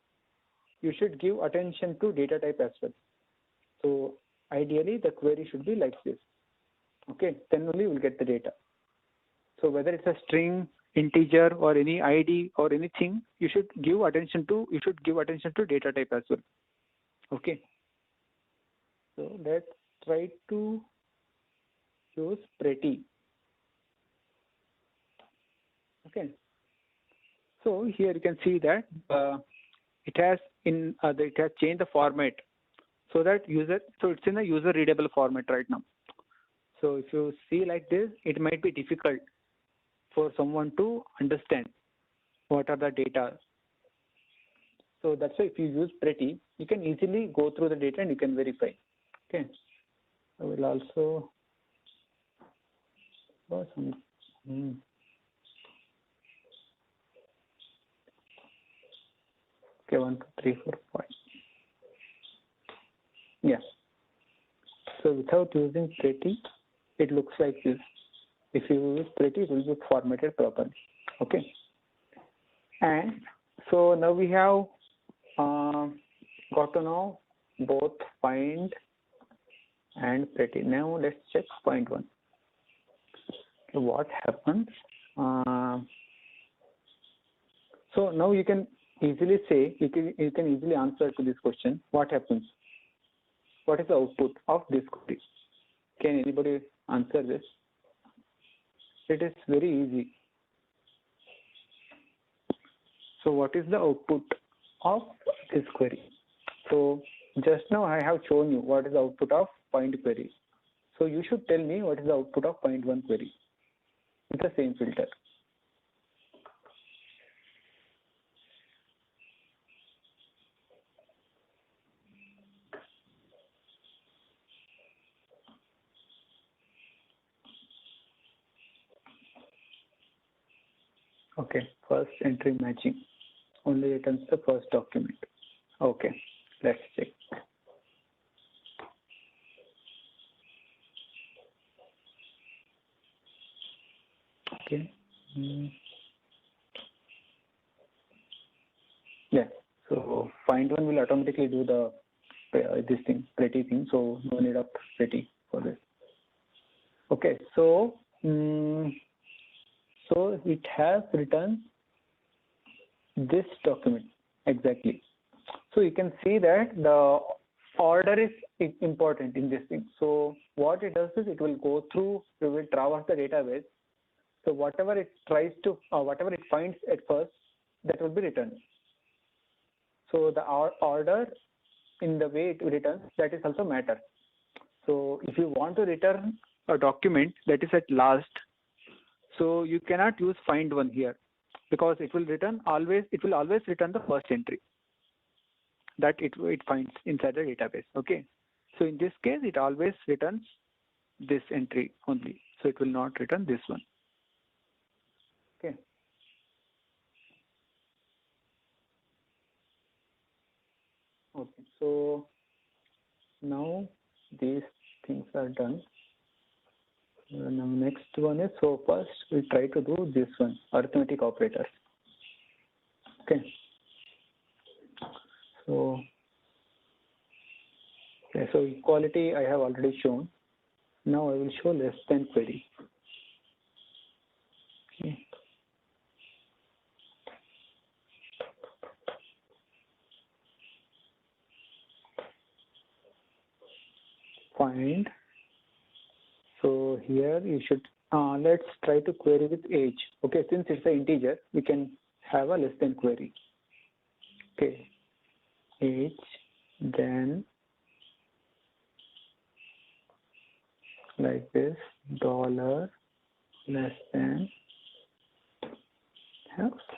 you should give attention to data type as well. So ideally the query should be like this. Okay, then only you will get the data. So whether it's a string, integer, or any ID or anything, you should give attention to data type as well. Okay. So let's try to use pretty. Okay. So here you can see that it has changed the format so that it's in a user readable format right now. So if you see like this, it might be difficult for someone to understand what are the data. So that's why if you use pretty, you can easily go through the data and you can verify. Okay. I will also Okay, 1, 2, 3, 4, 5. Yeah. So without using pretty, it looks like this. If you use pretty, it will be formatted properly. Okay. And so now we have got to know both find and pretty. Now let's check find one. So what happens? So now you can easily say, you can easily answer to this question. What happens? What is the output of this query? Can anybody answer this? It is very easy. So what is the output of this query? So just now I have shown you what is the output of find query. So you should tell me what is the output of find one query with the same filter. Okay, first entry matching only returns the first document. Okay, let's check. Okay. Yeah, so find one will automatically do the this thing, pretty thing, so no need of pretty for this. Okay, so so it has written this document exactly. So you can see that the order is important in this thing. So what it does is it will go through, it will traverse the database. So whatever it tries to, whatever it finds at first, that will be returned. So the order in the way it returns, that is also matter. So if you want to return a document that is at last, so you cannot use find one here, because it will always return the first entry that it finds inside the database. Okay. So in this case, it always returns this entry only. So it will not return this one. Okay. Okay. So now these things are done. Now next one is, so first we try to do this one, arithmetic operators. Okay. So okay, so equality I have already shown. Now I will show less than query. Okay. Find. So here you should let's try to query with age. Okay, since it's an integer, we can have a less than query. Okay, age, then like this, dollar less than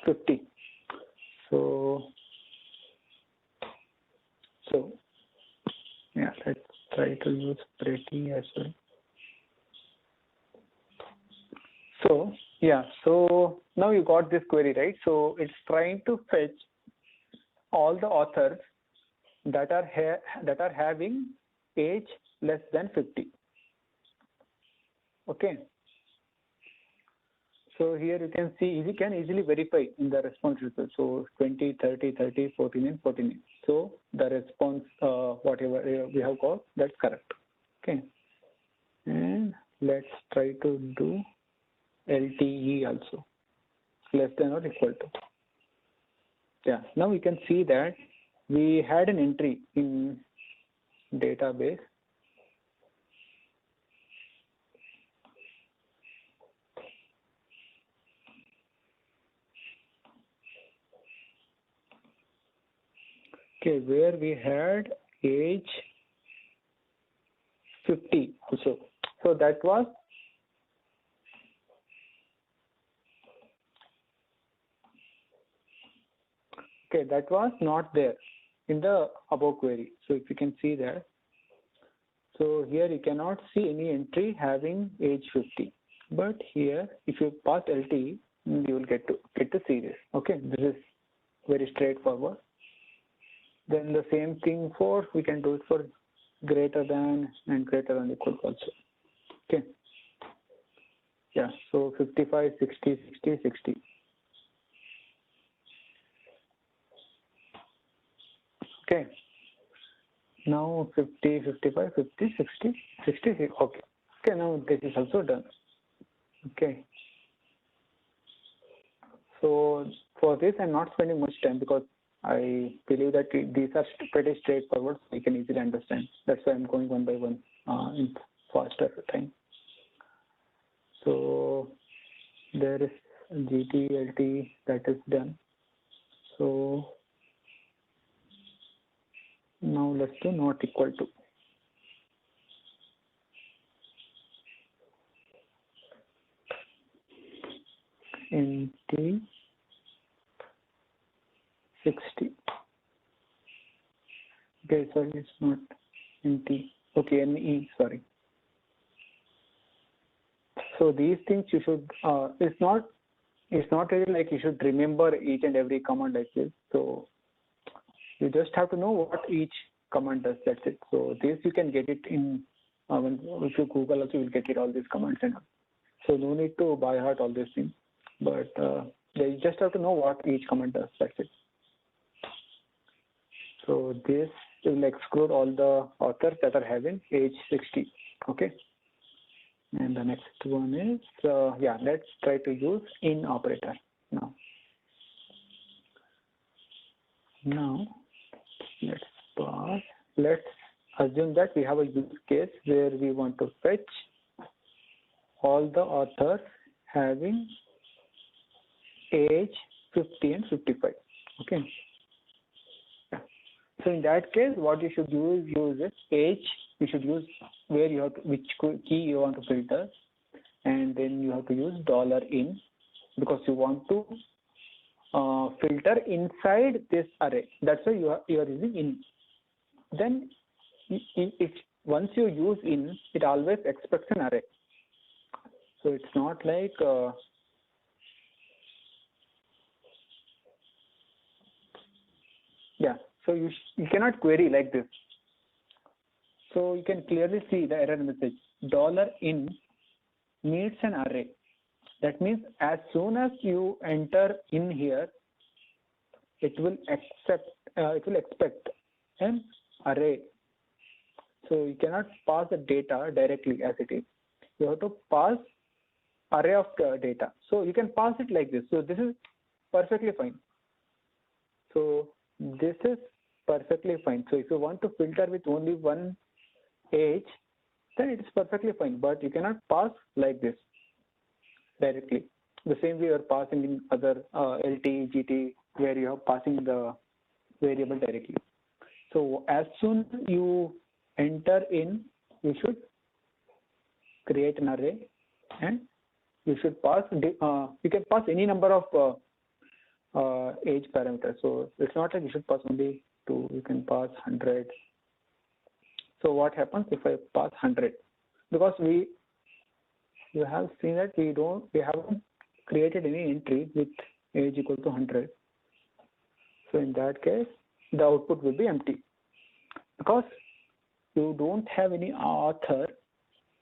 50. So yeah, let's try to use pretty as well. So yeah, so now you got this query, right? So it's trying to fetch all the authors that are having age less than 50. Okay. So here you can see, you can easily verify in the response result. So 20, 30, 30, 14, and 14. So the response, whatever we have got, that's correct. Okay. And let's try to do LTE also, less than or equal to. Yeah. Now we can see that we had an entry in database. Okay, where we had age 50 also. So that was okay, that was not there in the above query. So if you can see that, so here you cannot see any entry having age 50. But here, if you pass LTE, you will get to see this. Okay, this is very straightforward. Then the same thing for, we can do it for greater than and greater than equal also. Okay. Yeah, so 55, 60, 60, 60. Okay. Now 50, 55, 50, 60, 60. Okay. Okay, now this is also done. Okay. So for this, I'm not spending much time because I believe that these are pretty straightforward. So you can easily understand. That's why I'm going one by one in faster time. So there is GT, LT, that is done. So now let's do not equal to. In T 60. Okay, sorry, it's not in T. Okay, NE, sorry. So these things you should, it's not really like you should remember each and every command like this. So you just have to know what each command does, that's it. So this you can get it in, if you Google also, you will get it, all these commands and all. So no need to by heart all these things, but you just have to know what each command does, that's it. So this will exclude all the authors that are having age 60, okay? And the next one is, yeah, let's try to use in operator now. Now, let's pause. Let's assume that we have a use case where we want to fetch all the authors having age 50 and 55, okay? So in that case, what you should use is age you should use where you have to, which key you want to filter, and then you have to use $in because you want to filter inside this array. That's why you are using in. Then if once you use in, it always expects an array. So it's not like yeah. So you cannot query like this. So you can clearly see the error message. $in needs an array. That means as soon as you enter in here, it will expect an array. So you cannot pass the data directly as it is. You have to pass array of data. So you can pass it like this. So this is perfectly fine. So this is perfectly fine. So if you want to filter with only one age, then it is perfectly fine. But you cannot pass like this directly. The same way you are passing in other LT, GT, where you are passing the variable directly. So as soon as you enter in, you should create an array, and you should pass. You can pass any number of age parameters. So it's not like you should pass only 2. You can pass 100. So what happens if I pass 100? Because you have seen that we haven't created any entry with age equal to 100. So in that case, the output will be empty because you don't have any author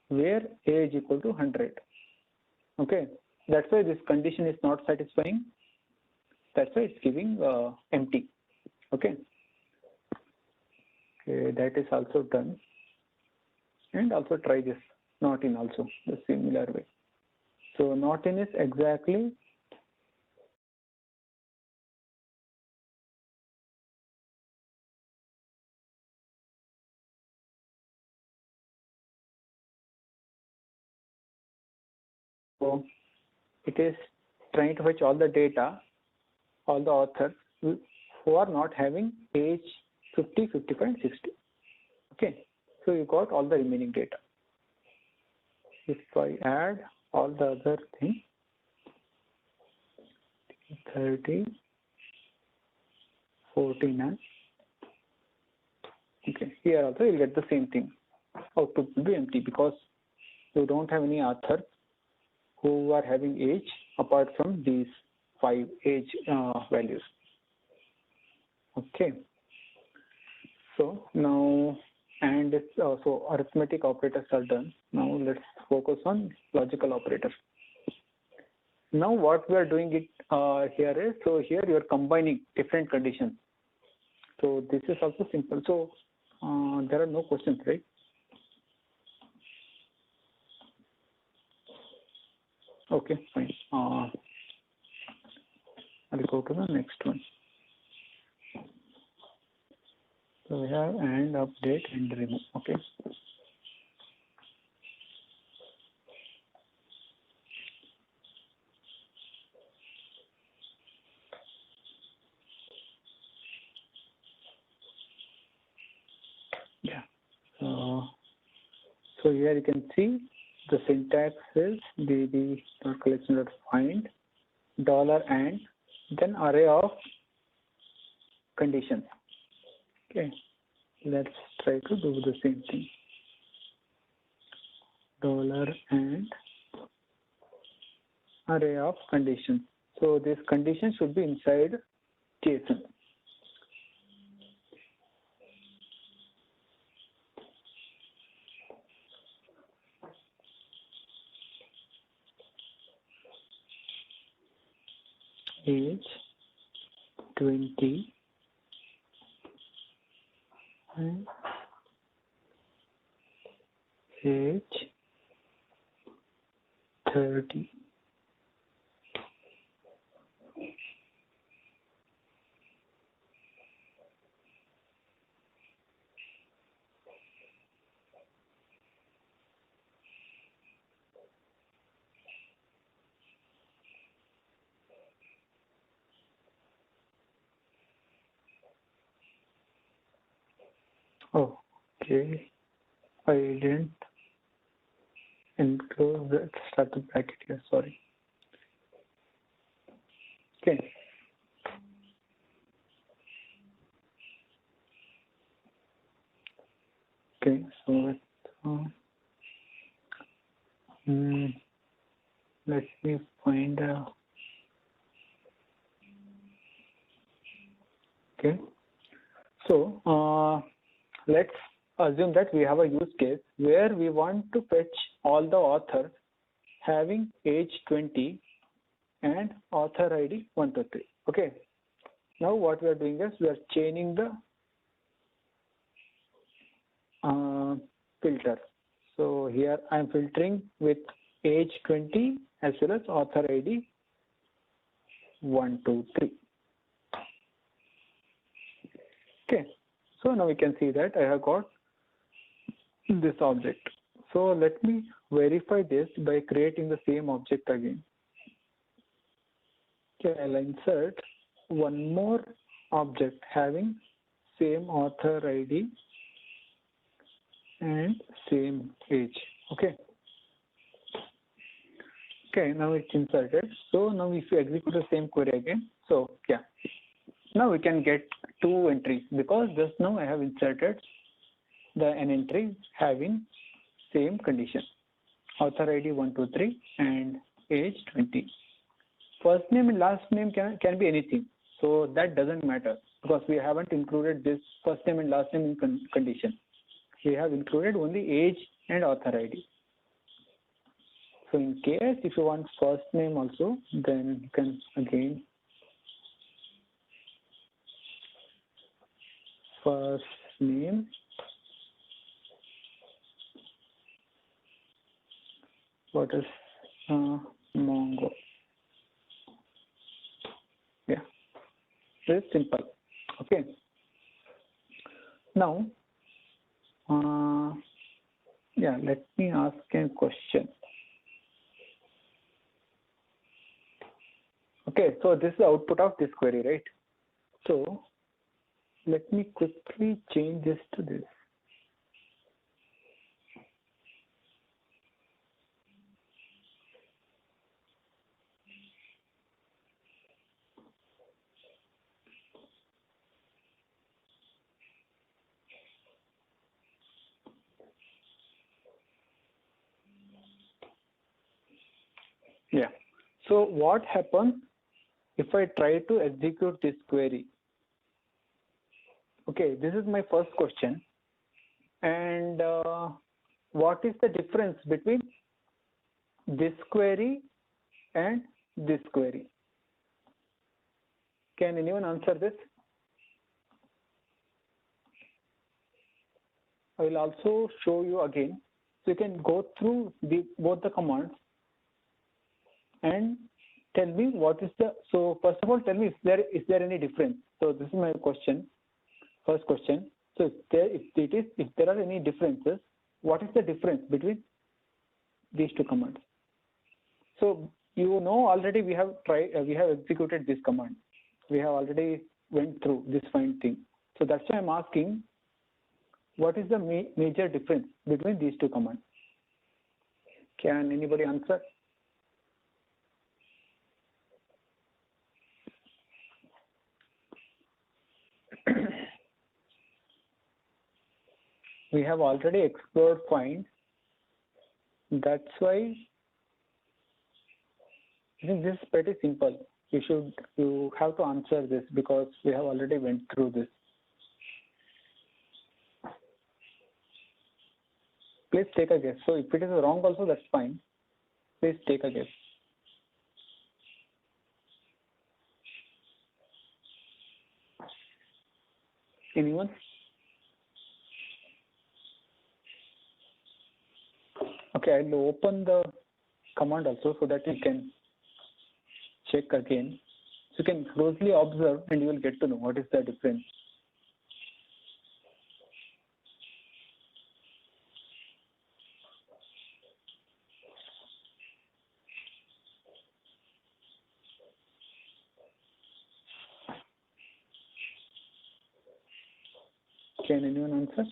where age equal to 100. Okay, that's why this condition is not satisfying. That's why it's giving empty. Okay, that is also done. And also try this not in also the similar way. So not in is exactly so it is trying to fetch all the data, all the authors who are not having age 50, 55, and 60. Okay, so you got all the remaining data. If I add all the other things, 30, 49. Okay, here also you'll get the same thing. Output will be empty because you don't have any author who are having age apart from these 5 age values. Okay. So now, and so arithmetic operators are done. Now let's focus on logical operators. Now what we are doing here is, so here you are combining different conditions. So this is also simple. So there are no questions, right? Okay, fine. I'll go to the next one. So we have and, update, and remove. Okay. Yeah. So here you can see the syntax is db.collection.find $and then array of conditions. Okay, let's try to do the same thing. $and array of conditions. So this condition should be inside JSON. Age 20 and age 30. Oh, okay. I didn't include the start the bracket here, sorry. Okay. Okay, so let me find okay. So let's assume that we have a use case where we want to fetch all the authors having age 20 and author ID 123. Okay. Now what we are doing is we are chaining the filter. So here I am filtering with age 20 as well as author ID 123. Okay. So now we can see that I have got this object. So let me verify this by creating the same object again. Okay, I'll insert one more object having same author ID and same age. Okay. Okay, now it's inserted. So now if you execute the same query again, so yeah, now we can get two entries because just now I have inserted an entry having same condition, author ID 123 and age 20. First name and last name can be anything, so that doesn't matter because we haven't included this first name and last name in condition. We have included only age and author ID. So in case if you want first name also, then you can again first name what is Mongo. Yeah, very simple. Okay. Now, yeah, let me ask a question. Okay, so this is the output of this query, right? So let me quickly change this to this. Yeah. So what happens if I try to execute this query? Okay, this is my first question. And what is the difference between this query and this query? Can anyone answer this? I will also show you again. So you can go through both the commands and tell me what is the, so first of all, tell me is there any difference? So this is my question, first question. So if there are any differences, what is the difference between these two commands? So you know already we have executed this command. We have already went through this find thing. So that's why I'm asking, what is the major difference between these two commands? Can anybody answer? We have already explored find. That's why I think this is pretty simple. You have to answer this because we have already went through this. Please take a guess. So if it is wrong also, that's fine. Please take a guess. Anyone? Okay, I'll open the command also so that you can check again. So you can closely observe and you will get to know what is the difference. Can anyone answer?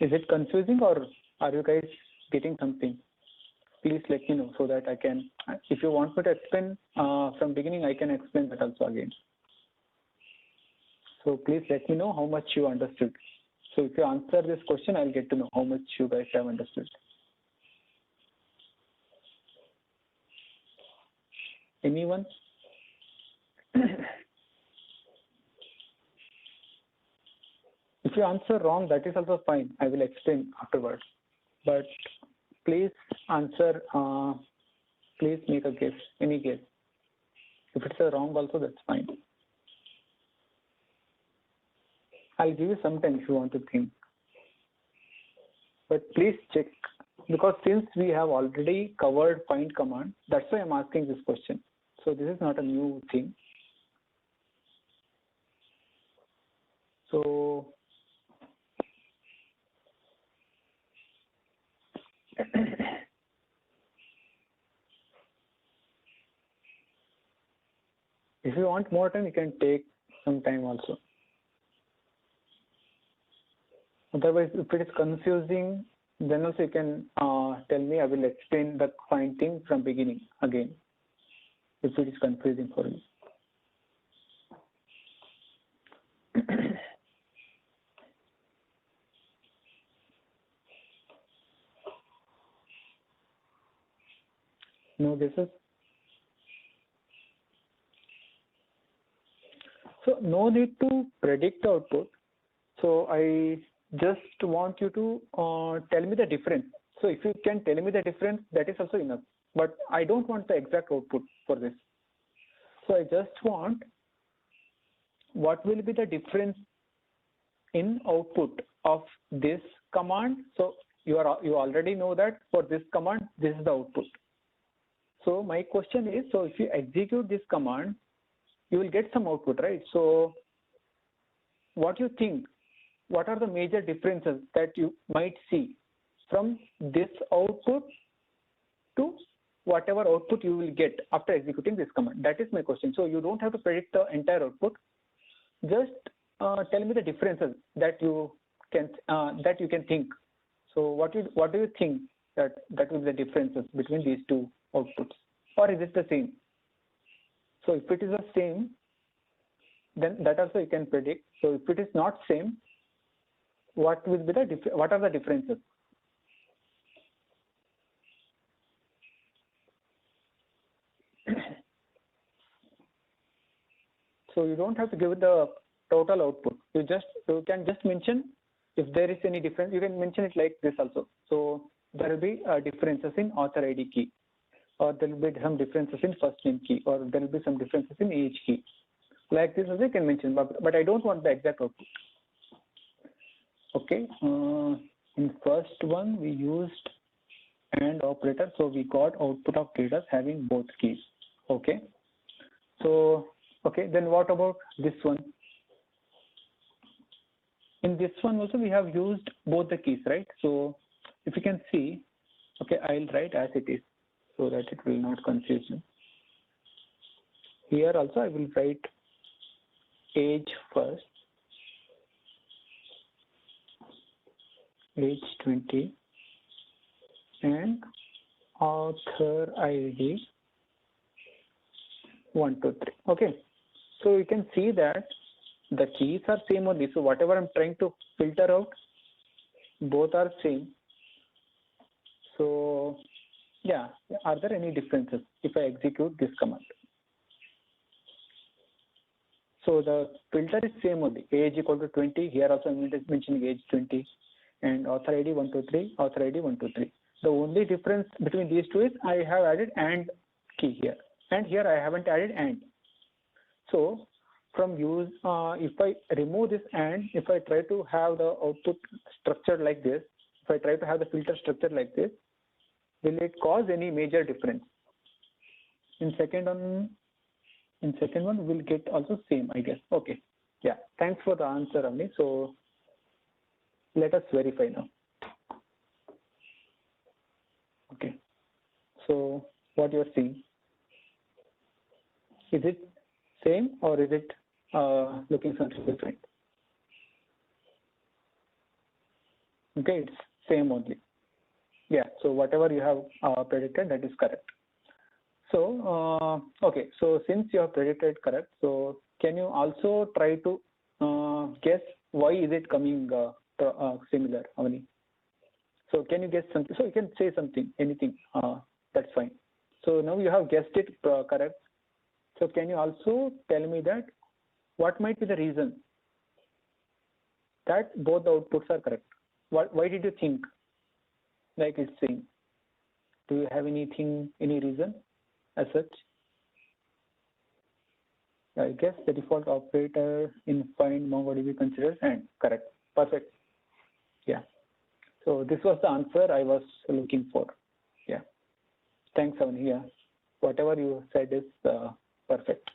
Is it confusing or are you guys getting something? Please let me know so that I can, if you want me to explain from beginning, I can explain that also again. So please let me know how much you understood. So if you answer this question, I'll get to know how much you guys have understood. Anyone? If you answer wrong, that is also fine. I will explain afterwards. But please answer, please make a guess, any guess. If it's a wrong also, that's fine. I'll give you some time if you want to think. But please check, because since we have already covered find command, that's why I'm asking this question. So this is not a new thing. So if you want more time, you can take some time also. Otherwise, if it is confusing, then also you can tell me. I will explain the find thing from beginning again, if it is confusing for you. No guesses? So no need to predict the output. So I just want you to tell me the difference. So if you can tell me the difference, that is also enough. But I don't want the exact output for this. So I just want what will be the difference in output of this command. So you already know that for this command, this is the output. So my question is, so if you execute this command, you will get some output, right? So what do you think? What are the major differences that you might see from this output to whatever output you will get after executing this command? That is my question. So you don't have to predict the entire output. Just tell me the differences that you can think. So what do you think that will be the differences between these two outputs, or is it the same? So if it is the same, then that also you can predict. So if it is not same, what will be what are the differences? So you don't have to give the total output. You can just mention if there is any difference. You can mention it like this also. So there will be differences in author ID key, or there will be some differences in first name key, or there will be some differences in age key. Like this also you can mention, but I don't want the exact output. Okay, in first one we used AND operator, so we got output of data having both keys. Okay, so okay, then what about this one? In this one also we have used both the keys, right? So if you can see, okay, I'll write as it is so that it will not confuse you. Here also I will write age first, age 20, and author ID 1, 2, 3. Okay, so you can see that the keys are same only. So whatever I'm trying to filter out, both are same. So yeah, are there any differences if I execute this command? So the filter is same only. Age equal to 20. Here also I'm mentioning age 20, and author ID 123, author ID 123. The only difference between these two is I have added AND key here, and here I haven't added AND. So from use, if I remove this AND, if I try to have the output structured like this, if I try to have the filter structured like this, will it cause any major difference? In second one we'll get also same, I guess. Okay, yeah, thanks for the answer, Avni. So let us verify now. Okay, so what you're seeing, is it same or is it looking something different? Okay, it's same only. Yeah, so whatever you have predicted, that is correct. So, okay, so since you have predicted correct, so can you also try to guess why is it coming similar, Avani? So can you guess something? So you can say something, anything, that's fine. So now you have guessed it correct. So can you also tell me that what might be the reason that both the outputs are correct? Why did you think like it's saying? Do you have anything, any reason as such? I guess the default operator in find MongoDB considers and correct. Perfect. Yeah. So this was the answer I was looking for. Yeah. Thanks, Avani. Yeah. Whatever you said is perfect.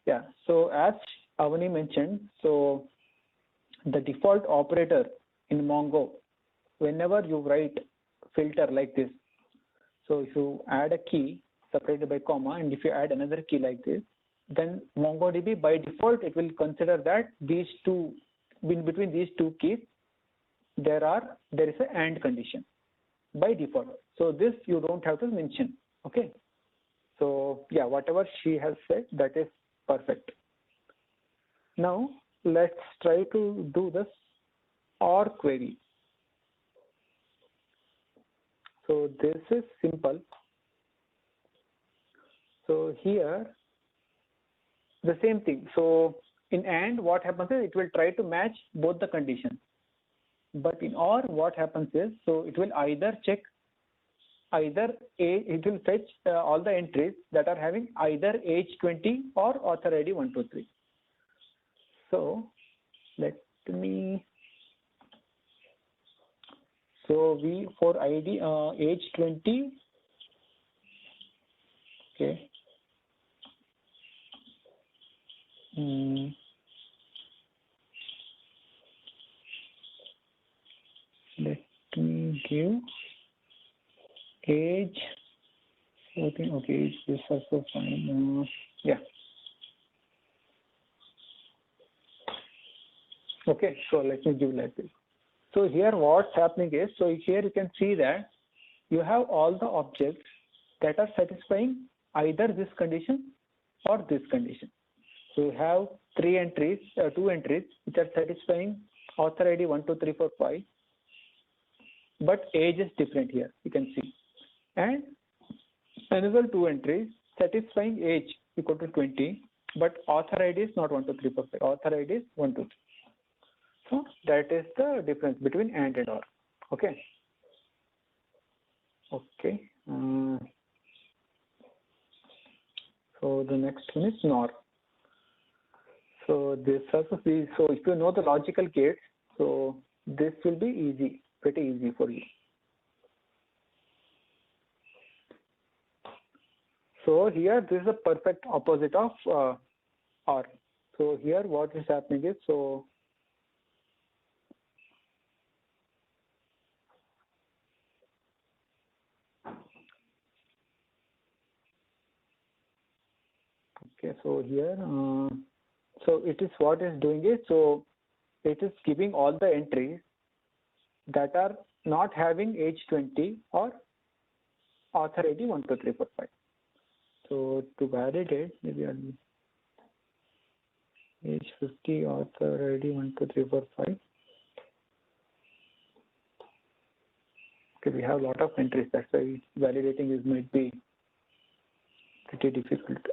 Yeah. So as Avani mentioned, so the default operator in Mongo, whenever you write filter like this, so if you add a key separated by comma, and if you add another key like this, then MongoDB by default it will consider that these two, in between these two keys, there is an AND condition by default. So this you don't have to mention. Okay. So yeah, whatever she has said, that is perfect. Now let's try to do this OR query. So this is simple. So here the same thing. So in AND, what happens is it will try to match both the conditions. But in OR, what happens is, so it will either check it will fetch all the entries that are having either age 20 or author ID 123. So let me, so we for ID age 20, okay. Let me give age 14. Okay, age is also fine. Yeah. Okay, so let me give like this. So here what's happening is, so here you can see that you have all the objects that are satisfying either this condition or this condition. So you have two entries which are satisfying author ID 1, 2, 3, 4, 5, but age is different here, you can see. And another two entries satisfying age equal to 20, but author ID is not 1, 2, 3, 4, 5. Author ID is 1, 2, 3. So that is the difference between AND and OR. Okay. Okay. So the next one is NOR. So this also see. So if you know the logical gates, so this will be easy, pretty easy for you. So here this is a perfect opposite of OR. So here what is happening is, so okay, so here so it is what is doing is, so it is giving all the entries that are not having age 20 or author ID 1, 2, 3, 4, 5. So to validate, maybe I'll age 50, author ID 1, 2, 3, 4, 5. Okay, we have a lot of entries. That's why validating is might be pretty difficult.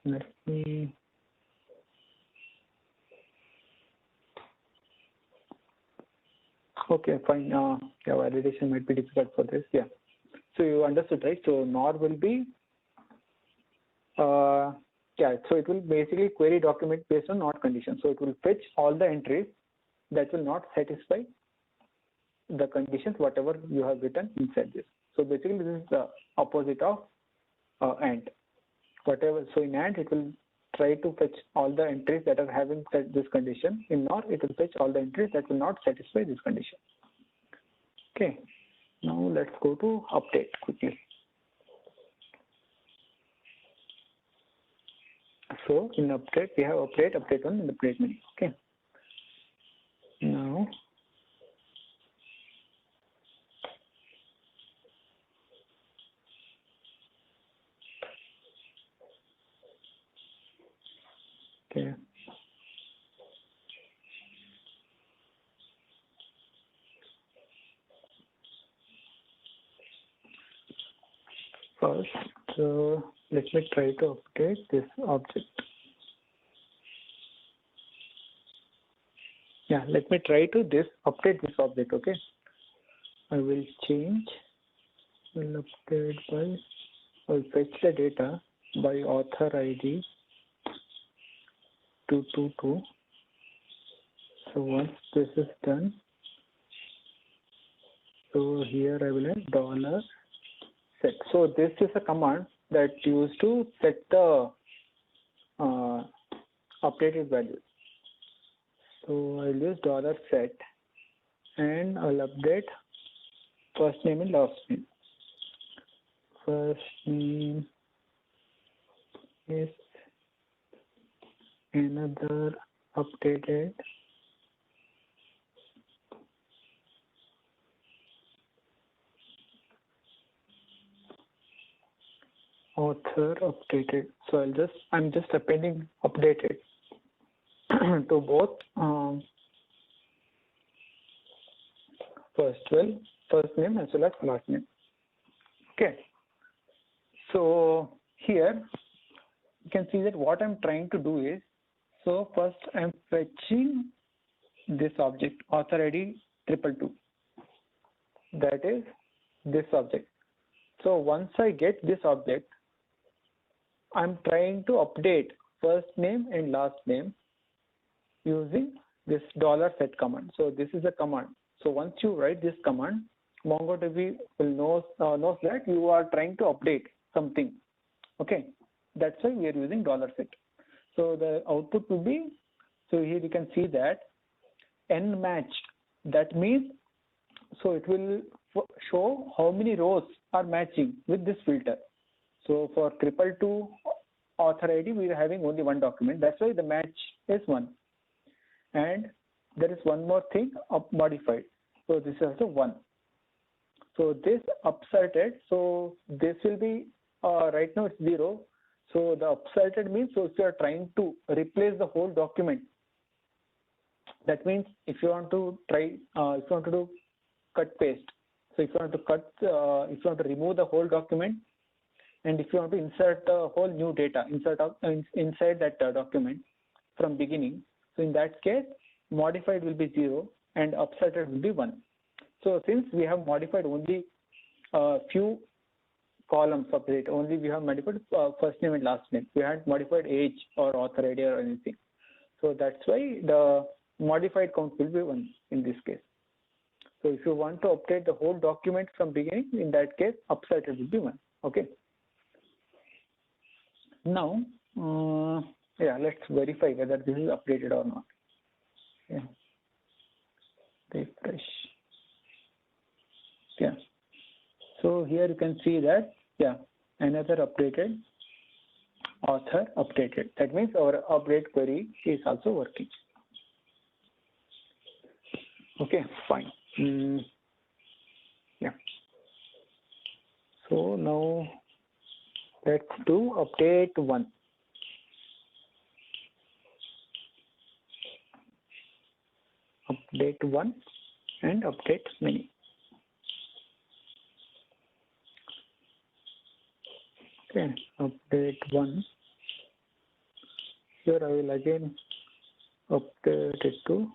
Let me. Okay, fine. Yeah, validation might be difficult for this. Yeah. So you understood, right? So NOR will be, yeah. So it will basically query document based on NOT condition. So it will fetch all the entries that will not satisfy the conditions whatever you have written inside this. So basically this is the opposite of AND. Whatever. So in AND it will try to fetch all the entries that are having this condition. In NOR it will fetch all the entries that will not satisfy this condition. Okay. Now let's go to update quickly. So in update, we have update one, and update many. Okay. Now, okay. First, let me try to update this object. Yeah, let me try to update this object. Okay. I will change. Will update by. I'll fetch the data by author ID 222. So once this is done, so here I will have $set. So this is a command that used to set the updated value. So I'll use $set and I'll update first name and last name. First name is another updated author updated. So I'm just appending updated to both first name as well as last name. Okay. So here you can see that what I'm trying to do is, so first I'm fetching this object author ID 222. That is this object. So once I get this object, I'm trying to update first name and last name using this $set command. So this is a command. So once you write this command, MongoDB will knows that you are trying to update something. Okay, that's why we are using $set. So the output will be, so here you can see that n matched. That means, so it will show how many rows are matching with this filter. So for 222 author ID, we are having only one document. That's why the match is 1. And there is one more thing modified. So this is also 1. So this upserted, so this will be, right now it's 0. So the upserted means, so if you are trying to replace the whole document, that means if you want to try, if you want to do cut paste. So if you want to if you want to remove the whole document, and if you want to insert the whole new data inside that document from beginning, so in that case, modified will be 0 and upserted will be 1. So since we have modified only a few columns of it, only we have modified first name and last name. We haven't modified age or author ID or anything. So that's why the modified count will be 1 in this case. So if you want to update the whole document from beginning, in that case, upserted will be 1. Okay. Now, yeah, let's verify whether this is updated or not. Yeah. Refresh. Yeah. So here you can see that, yeah, another updated author updated. That means our update query is also working. Okay, fine. Yeah. So now let's do update 1. Update 1 and update many. Okay, update 1. Here I will again update it to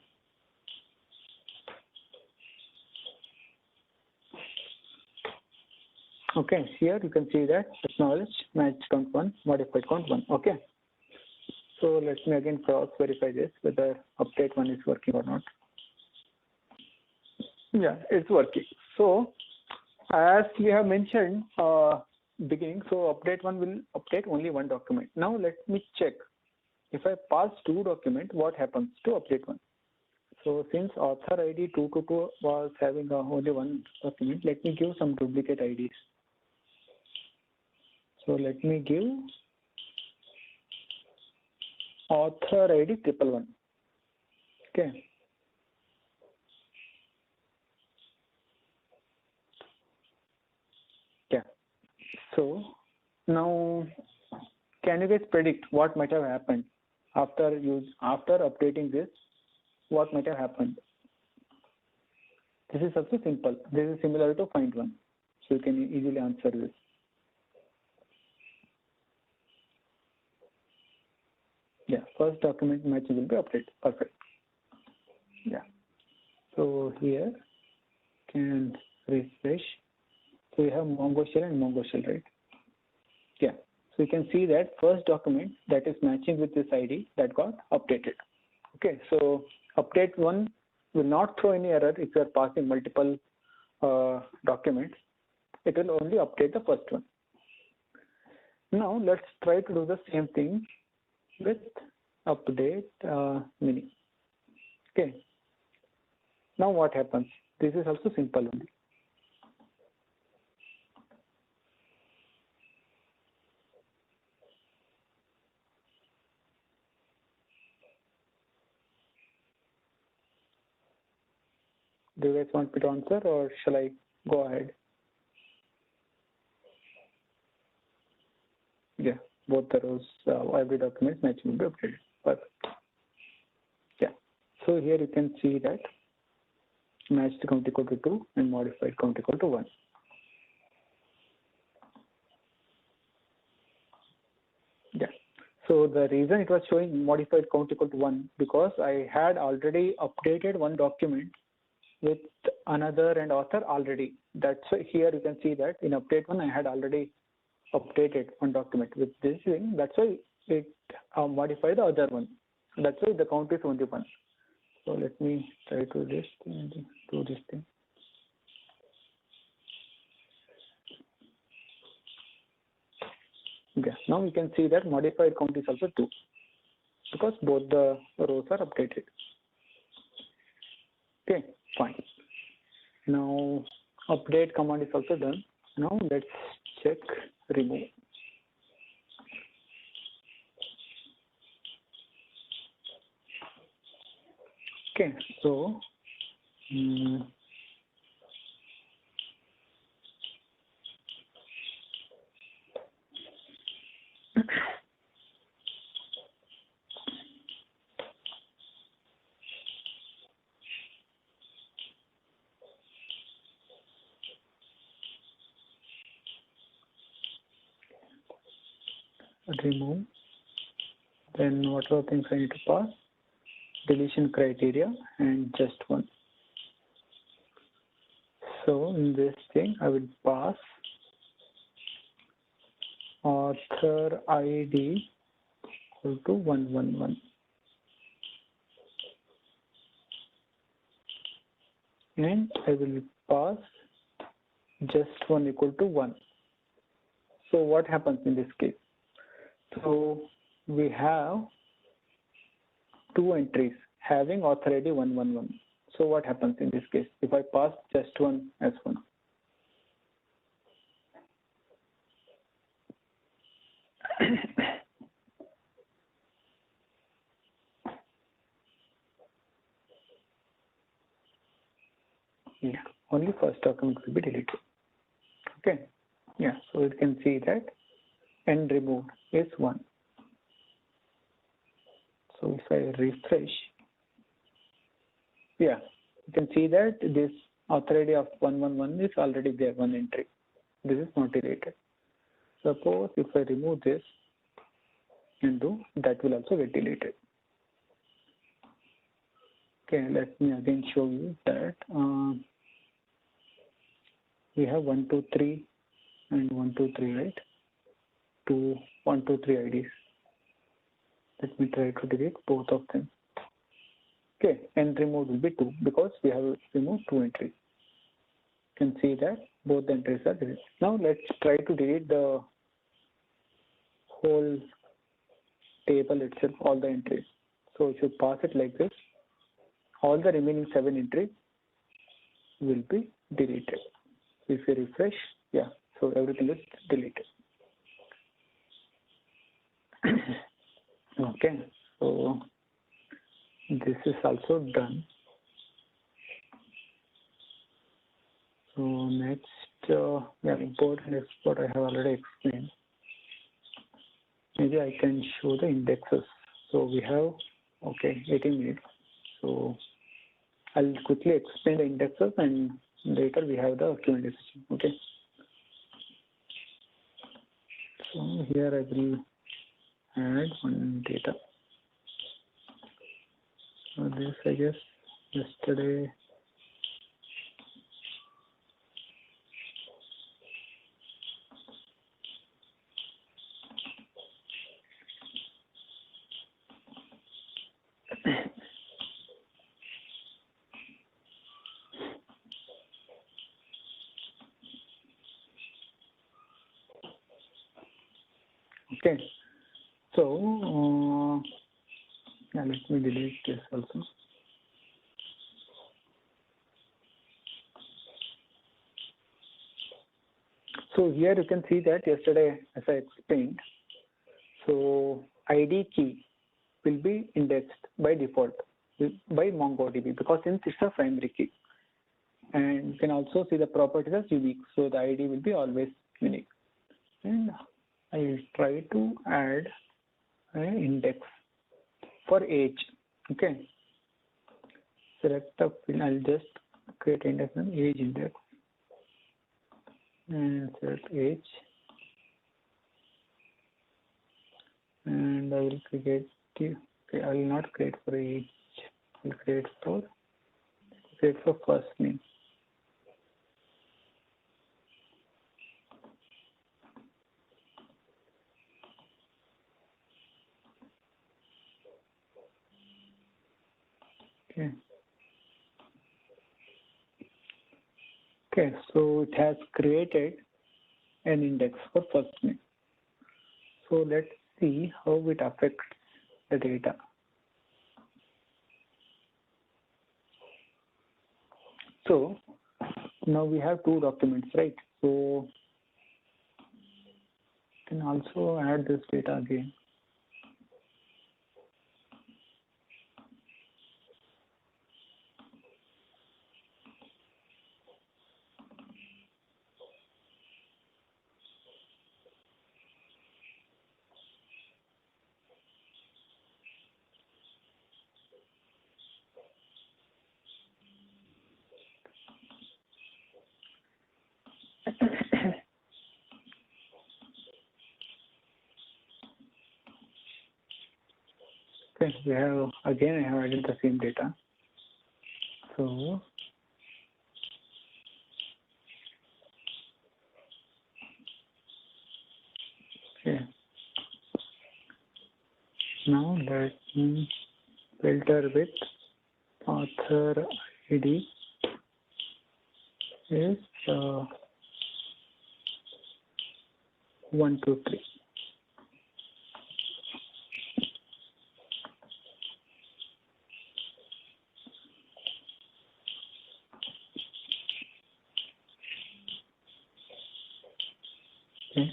okay, here you can see that acknowledge match count 1, modified count 1. Okay. So let me again cross verify this whether update 1 is working or not. Yeah, it's working. So as we have mentioned beginning, so update 1 will update only one document. Now let me check if I pass 2 documents, what happens to update 1. So since author ID 222 was having only one document, let me give some duplicate IDs. So let me give author ID 111. Okay. Yeah. So now, can you guys predict what might have happened after updating this? What might have happened? This is also simple. This is similar to find one, so you can easily answer this. Yeah, first document matching will be updated. Perfect. Yeah. So here can refresh. So we have Mongo shell and Mongo shell, right? Yeah. So you can see that first document that is matching with this ID that got updated. Okay. So update one will not throw any error if you are passing multiple documents. It will only update the first one. Now let's try to do the same thing with update mini. Okay. Now what happens? This is also simple only. Do you guys want me to answer or shall I go ahead? Yeah, both the rows, every document matching will be updated. Perfect. Yeah. So here you can see that matched count equal to 2 and modified count equal to 1. Yeah. So the reason it was showing modified count equal to 1 because I had already updated one document with another and author already. That's why here you can see that in update 1 I had already updated one document with this thing. That's why it modified the other one. That's why the count is only 1. So let me try to do this thing. Okay, now you can see that modified count is also 2 because both the rows are updated. Okay, fine. Now update command is also done. Now let's check remove. Okay, so remove. Then what are the things I need to pass? Deletion criteria and just one. So in this thing, I will pass author ID equal to 111. And I will pass just one equal to 1. So what happens in this case? So we have two entries having author ID 111. So what happens in this case if I pass just one as 1? Yeah, only first document will be deleted. Okay. Yeah, so you can see that and removed is 1. So if I refresh, yeah, you can see that this author ID of 111 is already there, one entry. This is not deleted. Suppose if I remove this and do, that will also get deleted. Okay, let me again show you that we have 1, 2, 3 and 1, 2, 3, right? 2, 1, 2, 3 IDs. Let me try to delete both of them. Okay, and removed will be 2 because we have removed 2 entries. You can see that both the entries are deleted. Now let's try to delete the whole table itself, all the entries. So if you pass it like this, all the remaining 7 entries will be deleted. If you refresh, yeah, so everything is deleted. Okay, So this is also done. So next, import and export I have already explained. Maybe I can show the indexes. So we have, 18 minutes. So I'll quickly explain the indexes and later we have the Q&A session. Okay. So here I will add one data. So this I guess yesterday. Okay. So let me delete this also. So here you can see that yesterday, as I explained, so ID key will be indexed by default by MongoDB because since it's a primary key. And you can also see the properties as unique. So the ID will be always unique. And I will try to add an index for age. Okay. Select the field. I'll just create index and age index. And select age. And I will create, okay, I will not create for age. I'll create for first name. Okay. Okay, so it has created an index for first name. So let's see how it affects the data. So now we have two documents, right? So you can also add this data again. Okay, we have again I have added the same data. So okay. Now let me filter with author ID is 1, 2, 3. Okay.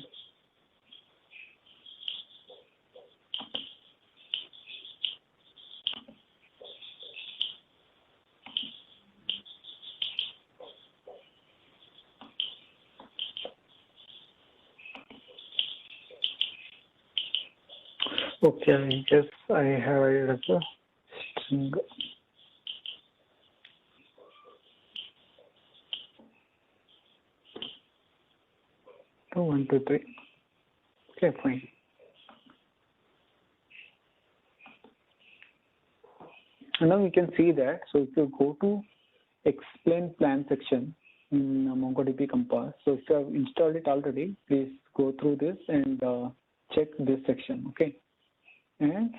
Okay, I guess I have added as a string. So 1, 2, 3. Okay, fine. And now we can see that. So if you go to explain plan section in MongoDB Compass, so if you have installed it already, please go through this and check this section. Okay. And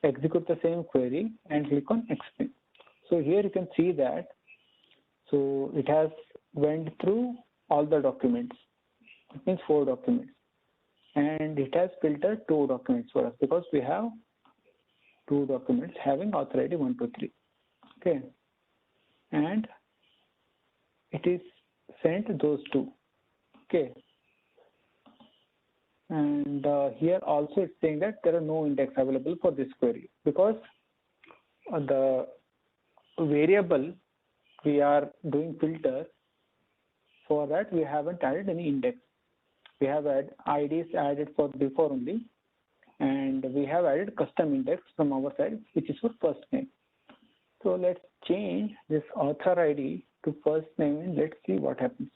execute the same query and click on explain. So here you can see that. So it has went through all the documents. It means 4 documents. And it has filtered 2 documents for us because we have 2 documents having author ID 1, 2, 3. Okay. And it is sent those 2. Okay. And here also it's saying that there are no index available for this query because the variable we are doing filter, for that we haven't added any index. We have had IDs added for before only, and we have added custom index from our side, which is for first name. So let's change this author ID to first name and let's see what happens.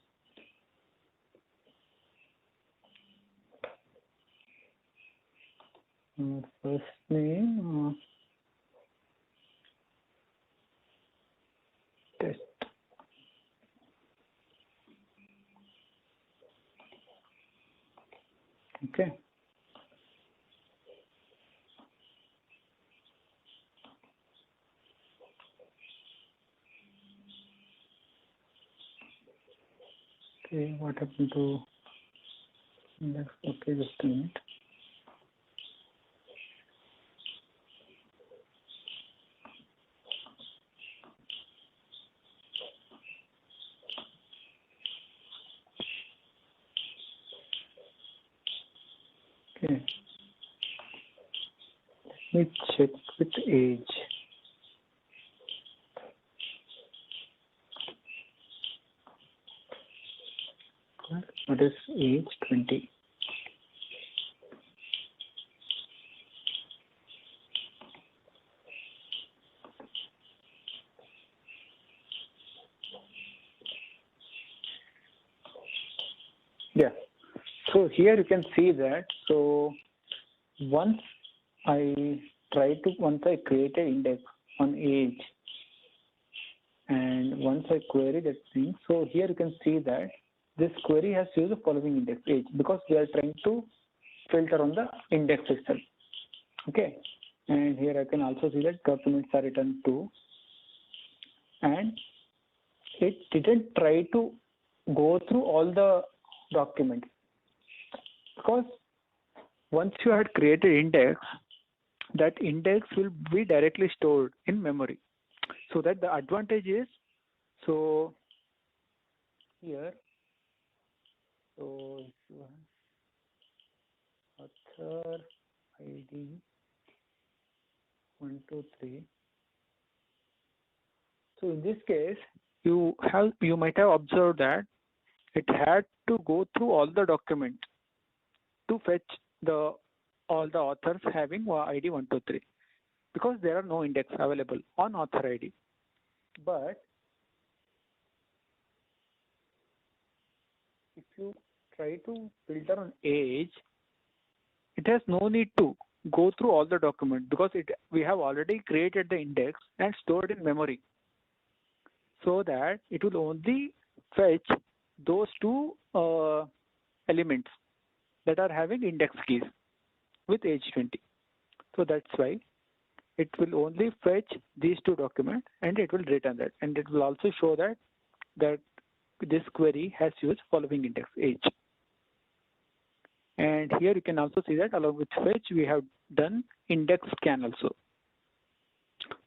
First name, test. Okay. Okay, what happened to index? Okay, just a minute. Okay. Let me check with age. What is age? 20. Yeah. So here you can see that. So once I create an index on age, and once I query that thing, so here you can see that this query has used the following index age because we are trying to filter on the index itself. Okay, and here I can also see that documents are returned to, and it didn't try to go through all the documents because once you had created index, that index will be directly stored in memory. So that the advantage is, so here, so if you have author ID 123. So in this case, you might have observed that it had to go through all the documents to fetch all the authors having ID 123 because there are no index available on author ID. But if you try to filter on age, it has no need to go through all the documents because we have already created the index and stored in memory, so that it will only fetch those two elements that are having index keys with age 20. So that's why it will only fetch these two documents and it will return that, and it will also show that this query has used following index age. And here you can also see that along with fetch we have done index scan also.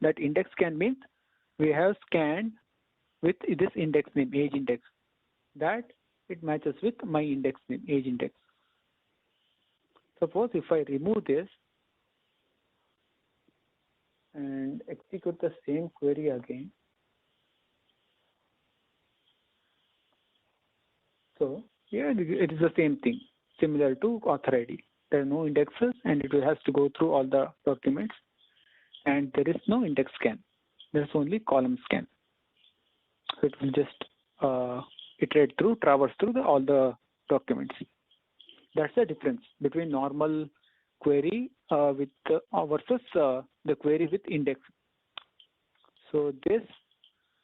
That index scan means we have scanned with this index name age index, that it matches with my index name age index. Suppose if I remove this and execute the same query again, so here it is the same thing, similar to author ID. There are no indexes and it has to go through all the documents, and there is no index scan. There is only column scan. So it will just traverse through all the documents. That's the difference between normal query versus the query with index. So this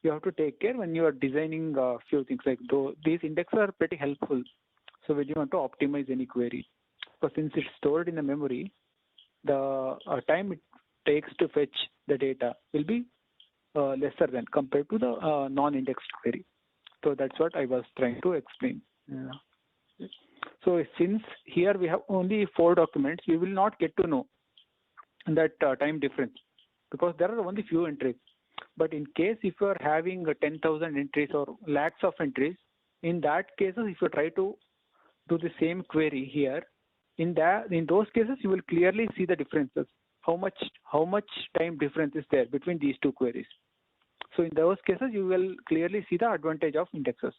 you have to take care when you are designing a few things, like these indexes are pretty helpful. So when you want to optimize any query, but since it's stored in the memory, the time it takes to fetch the data will be lesser than compared to the non-indexed query. So that's what I was trying to explain. Yeah. So since here we have only 4 documents, we will not get to know that time difference because there are only few entries. But in case if you are having 10,000 entries or lakhs of entries, in that cases if you try to do the same query here, in those cases, you will clearly see the differences. How much time difference is there between these two queries. So in those cases, you will clearly see the advantage of indexes.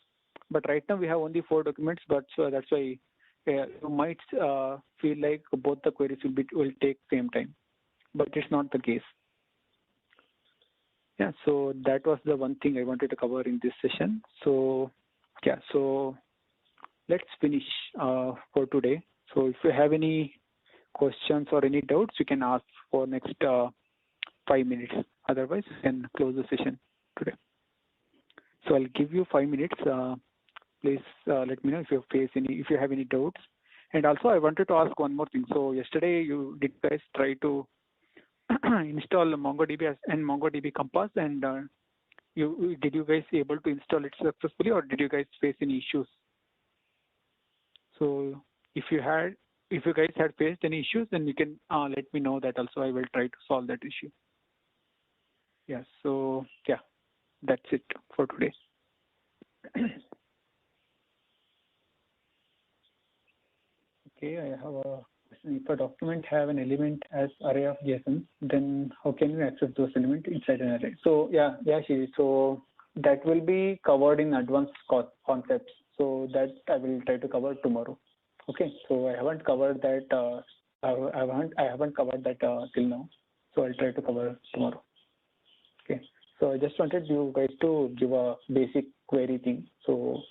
But right now we have only 4 documents, but so that's why you might feel like both the queries will take same time, but it's not the case. Yeah, so that was the one thing I wanted to cover in this session. So yeah, so let's finish for today. So if you have any questions or any doubts, you can ask for next 5 minutes. Otherwise, you can close the session today. So I'll give you 5 minutes. Please let me know if you have any doubts. And also, I wanted to ask one more thing. So yesterday, did you guys try to install MongoDB and MongoDB Compass, and did you guys able to install it successfully, or did you guys face any issues? So if you guys had faced any issues, then you can let me know that also. I will try to solve that issue. Yeah. So yeah, that's it for today. Okay, I have a question. If a document have an element as array of JSON, then how can you access those elements inside an array? So yeah, Shri. So that will be covered in advanced concepts. So that I will try to cover tomorrow. Okay. So I haven't covered that. I haven't covered that till now. So I'll try to cover tomorrow. Okay. So I just wanted you guys to give a basic query thing. So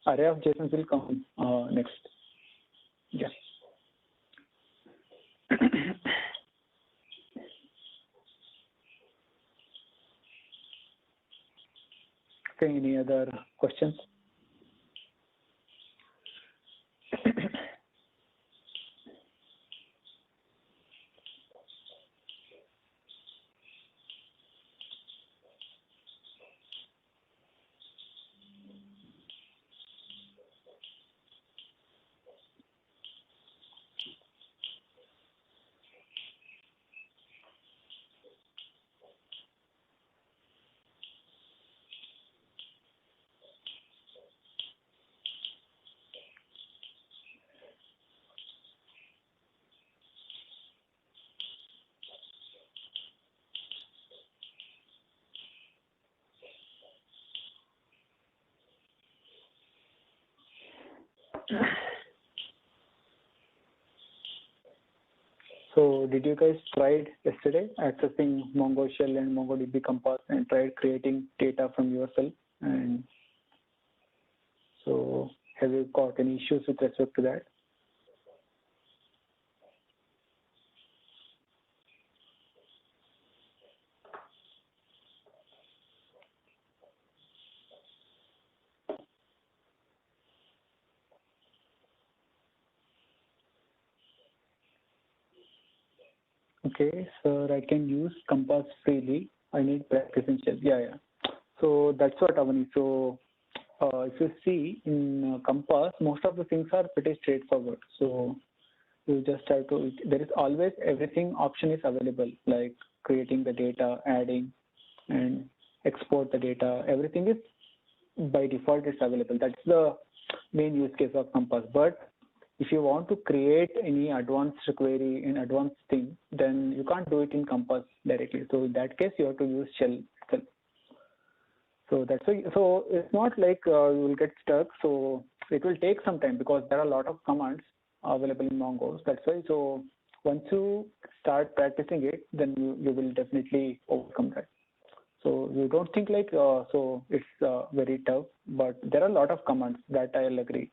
array of JSON will come next. Yeah. Okay, any other questions? So did you guys tried yesterday accessing Mongo Shell and MongoDB Compass and tried creating data from yourself? And so have you got any issues with respect to that? Okay, sir, I can use Compass freely. I need practice in Shell. Yeah. So that's what Avani. So if you see in Compass, most of the things are pretty straightforward. So you just have to, there is always everything option is available, like creating the data, adding, and export the data. Everything is by default is available. That's the main use case of Compass. But if you want to create any advanced query in advanced thing, then you can't do it in Compass directly. So in that case, you have to use Shell itself. So that's why. So it's not like you will get stuck. So it will take some time because there are a lot of commands available in Mongo. That's why. So once you start practicing it, then you will definitely overcome that. So you don't think like so it's very tough, but there are a lot of commands that I'll agree.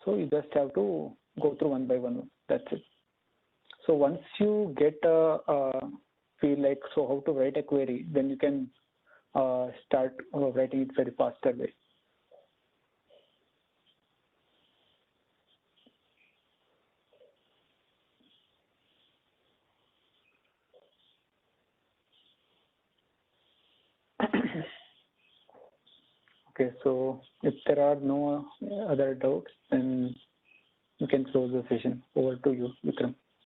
So you just have to go through one by one. That's it. So once you get feel like so how to write a query, then you can start writing it very faster way. Okay, so if there are no other doubts, then you can close the session. Over to you, Vikram.